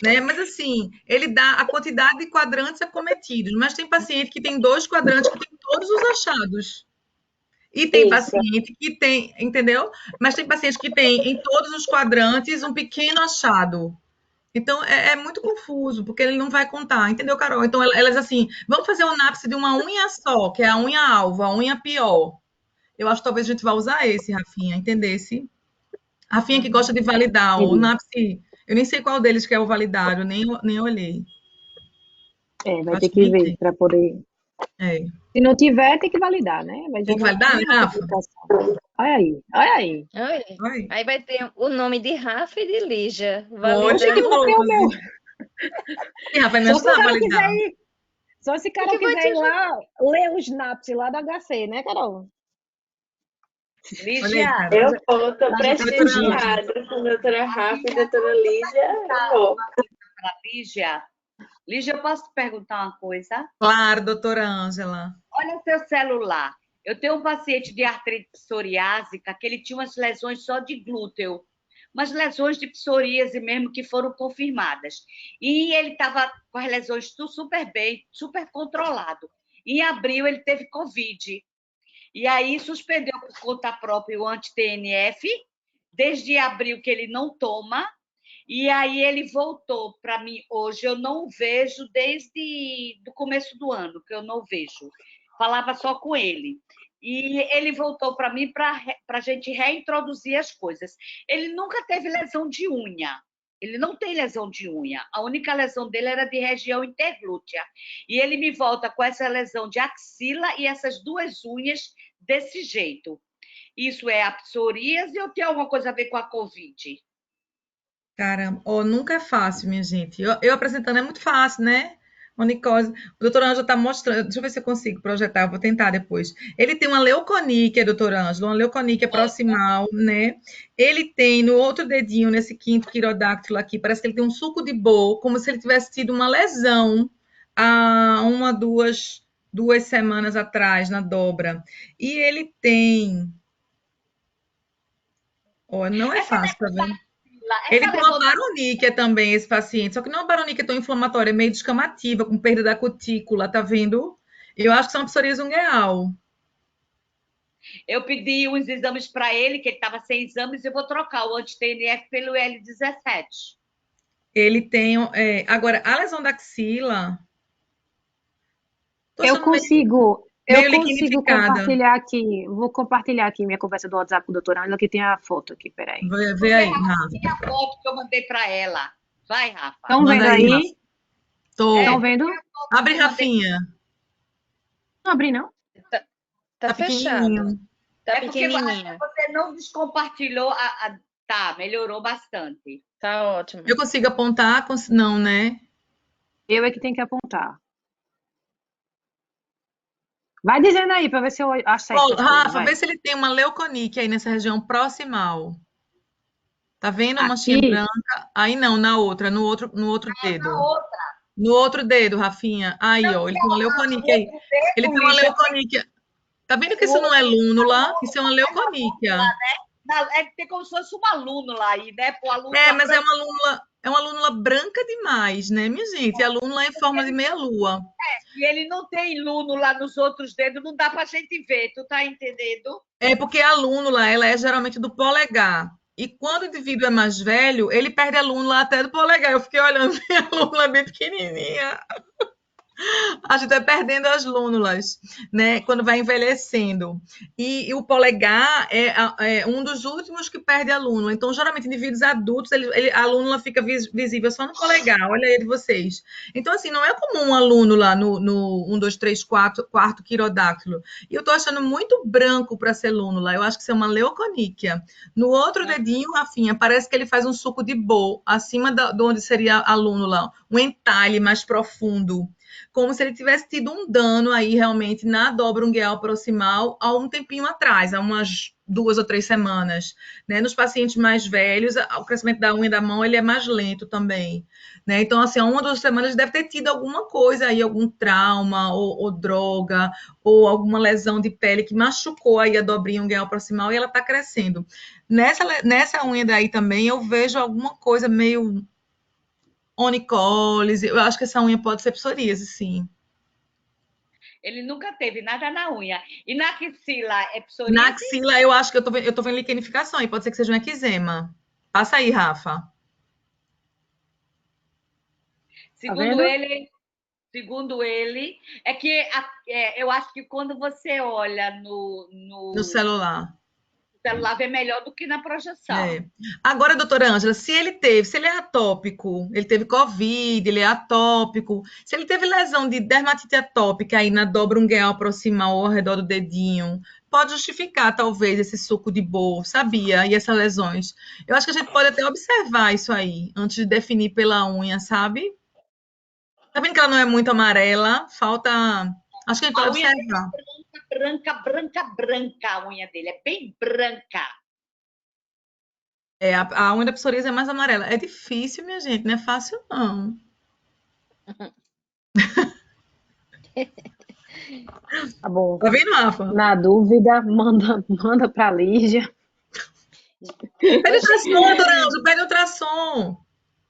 né? Mas, assim, ele dá a quantidade de quadrantes acometidos. Mas tem paciente que tem 2 quadrantes que tem todos os achados. E tem Isso. paciente que tem, entendeu? Mas tem paciente que tem em todos os quadrantes um pequeno achado. Então, é muito confuso, porque ele não vai contar, entendeu, Carol? Então, elas assim, vamos fazer o NAPSE de uma unha só, que é a unha alvo, a unha pior. Eu acho que talvez a gente vá usar esse, Rafinha, entendesse? Rafinha que gosta de validar, o Entendi. NAPSE, eu nem sei qual deles que é o validário, nem olhei. Vai ter Acho que que nem ver tem. para poder. É. Se não tiver, tem que validar, né? Mas Tem já que não validar, tem né, uma Rafa? publicação. Olha aí, olha aí. Oi. Oi. Aí vai ter o nome de Rafa e de Lígia, Oxe, que validando. Porque o meu. pose. E Rafa vai me Só se o ajudar a cara validar. quiser ir. Só se o O cara que vai te quiser ir ajudar? lá ler os NAPS lá do HC, né, Carol? Olha aí, Lígia, Carol. Eu vou, tô Lá do Doutora Ângela. prestigiada com a doutora Rafa e a doutora Lígia. Eu vou. para Lígia. Lígia, eu posso te perguntar uma coisa? Claro, doutora Ângela. Olha o seu celular. Eu tenho um paciente de artrite psoriásica que ele tinha umas lesões só de glúteo, umas lesões de psoríase mesmo que foram confirmadas. E ele estava com as lesões tudo super bem, super controlado. Em abril ele teve Covid. E aí suspendeu por conta própria o anti-TNF, desde abril que ele não toma, e aí ele voltou para mim hoje, eu não vejo desde o começo do ano, que eu não vejo. Falava só com ele. E ele voltou para mim para a gente reintroduzir as coisas. Ele nunca teve lesão de unha. Ele não tem lesão de unha. A única lesão dele era de região interglútea. E ele me volta com essa lesão de axila e essas duas unhas desse jeito. Isso é a psoríase ou tem alguma coisa a ver com a Covid? Caramba, nunca é fácil, minha gente. Eu apresentando é muito fácil, né? Onicose. O doutor Ângelo está mostrando. Deixa eu ver se eu consigo projetar, eu vou tentar depois. Ele tem uma leuconíquia, doutor Ângelo, uma leuconíquia proximal, né? Ele tem no outro dedinho, nesse quinto quirodáctilo aqui, parece que ele tem um suco de bol, como se ele tivesse tido uma lesão há duas semanas atrás, na dobra. E ele tem. Ó, não é Essa fácil, tá lesão da vendo? axila, Ele essa tem uma lesão da baroníquia também, esse paciente, só que não é uma baroníquia tão inflamatória, é meio descamativa, com perda da cutícula, tá vendo? Eu acho que são psoríase ungueal. Eu pedi uns exames para ele, que ele estava sem exames, e eu vou trocar o anti-TNF pelo L17. Ele tem. Agora, a lesão da axila, tô Eu achando consigo, eu meio consigo liquinificada. compartilhar aqui. Vou compartilhar aqui minha conversa do WhatsApp com a doutora Ângela, que tem a foto aqui, peraí. Vê aí, Tem Rafa. a foto que eu mandei para ela. Vai, Rafa. Estão Manda vendo aí, Rafa. aí? Estão Tô. vendo? Abre, Eu mandei. Rafinha. Não abri, não? Tá Tá fechado. pequenininho. Tá É porque pequenininho. você não descompartilhou. Tá, melhorou bastante. Tá ótimo. Eu consigo apontar? Não, né? Eu é que tenho que apontar. Vai dizendo aí para ver se eu acerto as coisas, Rafa, vai. vê se ele tem uma leuconíquia aí nessa região proximal. Tá vendo a manchinha Aqui, branca? Aí não, na outra, no outro dedo. Na outra, No outro dedo, Rafinha. Aí, ó, ele tem uma o leuconíquia aí. outro Ele dedo, tem uma Lígia, leuconíquia. Tá vendo que o isso não é outro lúnula? Isso é uma é uma leuconíquia. lúnula, né? Tem como se fosse uma lúnula aí, né? Pô, a lúnula Mas branca. é uma lúnula branca demais, né, minha gente? A lúnula é em forma de meia-lua. E ele não tem lúnula nos outros dedos, não dá pra gente ver, tu tá entendendo? É porque a lúnula, ela é geralmente do polegar. E quando o indivíduo é mais velho, ele perde a lúnula até do polegar. Eu fiquei olhando, minha lúnula é bem pequenininha. A gente vai perdendo as lúnulas, né? Quando vai envelhecendo. E o polegar é um dos últimos que perde a lúnula. Então, geralmente, indivíduos adultos, a lúnula fica visível só no polegar. Olha aí de vocês. Então, assim, não é comum uma lúnula no 1, 2, 3, 4, quarto quirodáctilo. E eu tô achando muito branco para ser lúnula. Eu acho que isso é uma leuconíquia. No outro dedinho, Rafinha, parece que ele faz um suco de bo acima de onde seria a lúnula. Um entalhe mais profundo, como se ele tivesse tido um dano aí realmente na dobra ungueal proximal há um tempinho atrás, há umas 2 ou 3 semanas, né? Nos pacientes mais velhos, o crescimento da unha da mão ele é mais lento também, né? Então, assim, há 1 ou 2 semanas ele deve ter tido alguma coisa aí, algum trauma ou droga ou alguma lesão de pele que machucou aí a dobrinha ungueal proximal e ela tá crescendo. Nessa unha daí também eu vejo alguma coisa meio onicólise. Eu acho que essa unha pode ser psoríase, sim. Ele nunca teve nada na unha. E na axila é Na psoríase? axila, eu acho que eu tô vendo liquenificação, e pode ser que seja um eczema. Passa aí, Rafa. Segundo vendo? segundo ele, eu acho que quando você olha No no celular. celular, vê melhor do que na projeção. É. Agora, doutora Ângela, se ele é atópico, ele teve Covid, ele é atópico, se ele teve lesão de dermatite atópica aí na dobra ungueal proximal ou ao redor do dedinho, pode justificar, talvez, esse suco de bo, sabia? E essas lesões. Eu acho que a gente pode até observar isso aí, antes de definir pela unha, sabe? Tá vendo que ela não é muito amarela? Falta. Acho que a gente A pode unha dele observar. é branca, a unha dele é bem branca. É, a unha da psoríase é mais amarela. É difícil, minha gente, não é fácil, não. Tá bom. Tá vendo, Rafa? Na dúvida, manda para a Lígia. Pede ultrassom, doutora Ângela, pede ultrassom.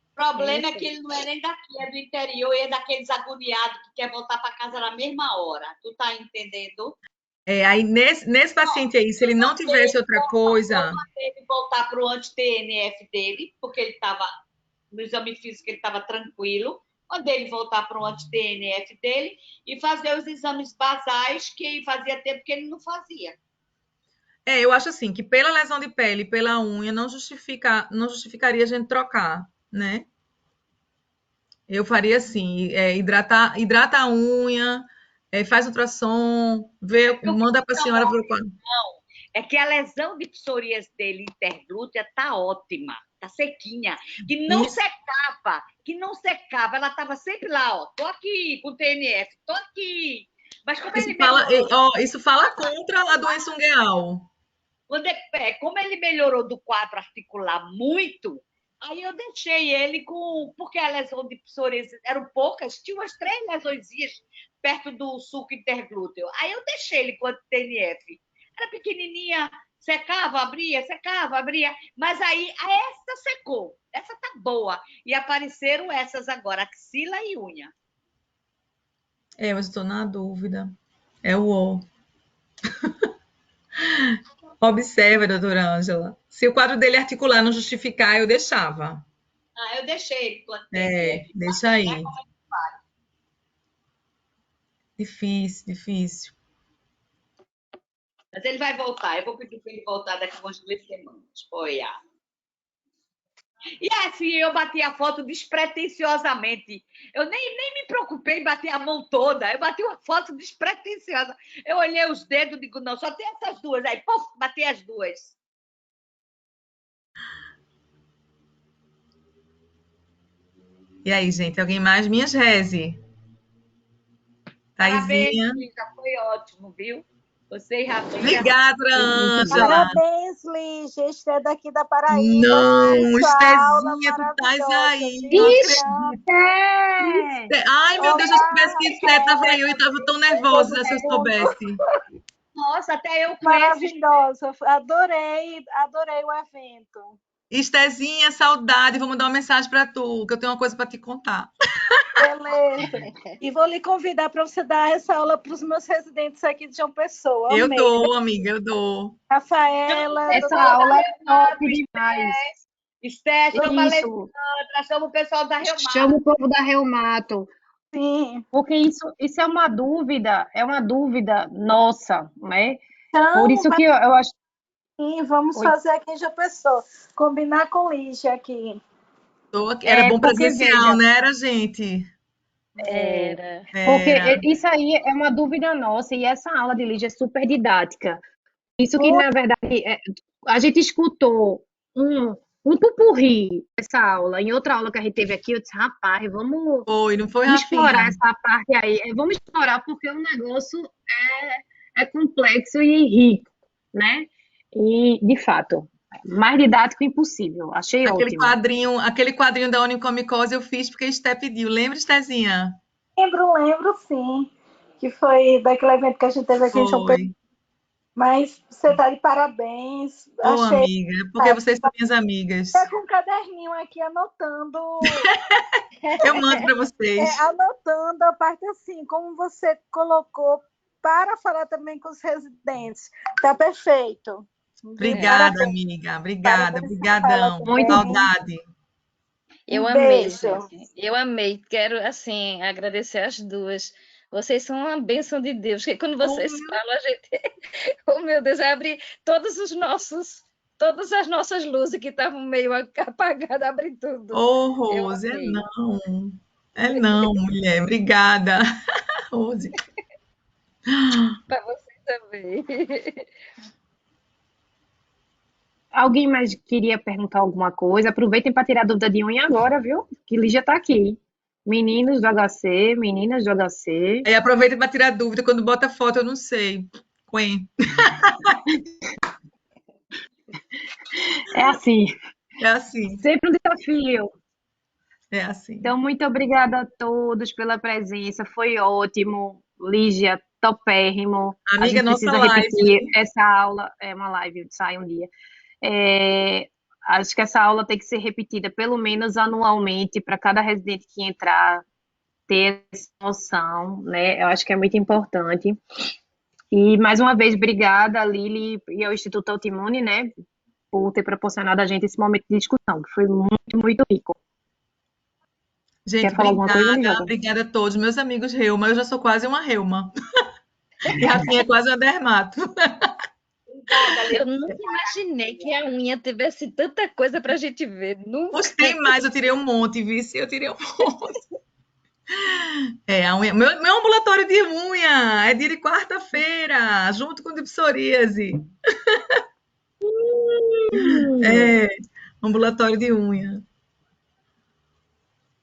O problema é que ele não é nem daqui, é do interior, e é daqueles agoniados que quer voltar para casa na mesma hora. Tu tá entendendo? É, aí nesse paciente aí, se ele não tivesse outra Eu coisa. mandei ele voltar para o anti-TNF dele, porque ele estava, no exame físico, ele estava tranquilo. Mandei ele voltar para o anti-TNF dele e fazer os exames basais, que fazia tempo que ele não fazia. É, eu acho assim, que pela lesão de pele, pela unha, não justificaria a gente trocar, né? Eu faria assim, hidrata a unha, faz ultrassom, manda para a senhora procurar. É que a lesão de psoríase dele interglútea tá ótima, tá sequinha, que não Isso. secava, ela tava sempre lá, ó, tô aqui com o TNF, tô aqui. Mas como Isso ele fala, melhorou, isso fala contra a doença ungueal. como ele melhorou do quadro articular muito, aí eu deixei ele porque a lesão de psoríase eram poucas, tinha umas 3 lesõezinhas perto do sulco interglúteo. Aí eu deixei ele com o TNF. Era pequenininha, secava, abria, mas aí essa secou, essa tá boa. E apareceram essas agora, axila e unha. Mas eu estou na dúvida. É o O. Observa, doutora Ângela. Se o quadro dele articular não justificar, eu deixava. Eu deixei ele com o TNF. Deixa aí. Difícil. Mas ele vai voltar. Eu vou pedir para ele voltar daqui a umas 2 semanas. Olha. E assim, eu bati a foto despretensiosamente. Eu nem me preocupei em bater a mão toda. Eu bati uma foto despretensiosa. Eu olhei os dedos e digo, não, só tem essas duas. Aí, puf, bati as duas. E aí, gente, alguém mais? Minhas reze. Parabéns, Taizinha. Lígia, foi ótimo, viu? Você e Rafinha. Obrigada, Ângela. Parabéns, Lígia. Esther daqui da Paraíba. Não, Sua aula Estezinha, tu estás maravilhosa. aí. Te Não amo. acredito. Ai, meu Deus, se eu soubesse que Esté estava aí, eu estava tão nervosa se eu soubesse. Nossa, até eu conheço. Maravilhosa. Adorei o evento. Estezinha, saudade. Vou mandar uma mensagem para tu, que eu tenho uma coisa para te contar. Beleza. E vou lhe convidar para você dar essa aula para os meus residentes aqui de João Pessoa. Eu Amei. dou, amiga, eu dou. Rafaela, Essa doutora aula é top demais. Esté, chama a Isso. Alessandra, chama o pessoal da Rio Mar. Chama o povo da Reumato. Sim. Porque isso é uma dúvida nossa, né? Por Então, isso que eu acho. sim, vamos Oi. fazer aqui em João Pessoa. Combinar com Lígia aqui. Era bom Porque, presencial, veja, né? Era, gente? Era. Porque Era. isso aí é uma dúvida nossa, e essa aula de Lígia é super didática. Isso que, na verdade, a gente escutou um pupurri dessa aula. Em outra aula que a gente teve aqui, eu disse, rapaz, vamos Foi, não foi, explorar Rafinha? essa parte aí. Vamos explorar porque o negócio é complexo e rico, né? E, de fato, mais didático impossível. Achei ótimo. Aquele quadrinho da Onicomicose eu fiz porque a Esté pediu. Lembra, Estézinha? Lembro sim. Que foi daquele evento que a gente teve aqui em João Pessoa. Foi. Mas você está de parabéns. Ô, Achei. amiga, porque vocês são minhas amigas. Tá com um caderninho aqui anotando. Eu mando para vocês. Anotando a parte assim, como você colocou, para falar também com os residentes. Tá perfeito. Obrigada, Parabéns. amiga. Obrigada, Parabéns, brigadão. Muito Saudade. Eu Um amei, beijo. gente. Eu amei. Quero, assim, agradecer as duas. Vocês são uma bênção de Deus, porque quando vocês falam, a gente, oh meu Deus, abre todas as nossas luzes que estavam meio apagadas, abre tudo. Ô, Eu Rose, amei. não. Não, mulher. Obrigada, Rose. Para você também. Alguém mais queria perguntar alguma coisa? Aproveitem para tirar dúvida de unha agora, viu? Que Lígia está aqui. Meninos do HC, meninas do HC. Aí aproveita para tirar dúvida. Quando bota foto, eu não sei. Quen. É assim, É assim. sempre um desafio. É assim. Então, muito obrigada a todos pela presença, foi ótimo. Lígia, topérrimo. A Amiga, gente nossa precisa live. repetir essa aula, é uma live, sai um dia. Acho que essa aula tem que ser repetida pelo menos anualmente para cada residente que entrar ter essa noção, né? Eu acho que é muito importante. E mais uma vez, obrigada a Lili e ao Instituto Autoimune, né, por ter proporcionado a gente esse momento de discussão, que foi muito, muito rico. Gente, Quer falar alguma coisa, Lígia? obrigada a todos, meus amigos reuma. Eu já sou quase uma reuma. E a Rafinha é quase uma dermato. Eu nunca imaginei que a unha tivesse tanta coisa para a gente ver. Nunca. Gostei mais, eu tirei um monte, vice, eu tirei um monte. A unha, meu ambulatório de unha é dia de quarta-feira, junto com dipsoríase. Ambulatório de unha.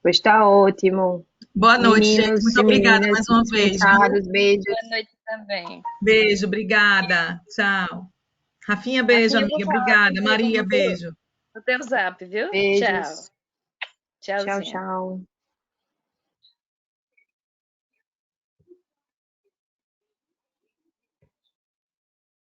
Pois está ótimo. Boa noite, gente. Meninos Muito e obrigada meninas mais uma vez. dispensados, beijos. Boa noite também. Beijo, obrigada. Tchau. Rafinha, beijo, Rafinha, amiga. vou falar Obrigada. contigo Maria, no beijo. teu zap, viu? Beijos. Tchau. Tchau, Tchauzinho. tchau.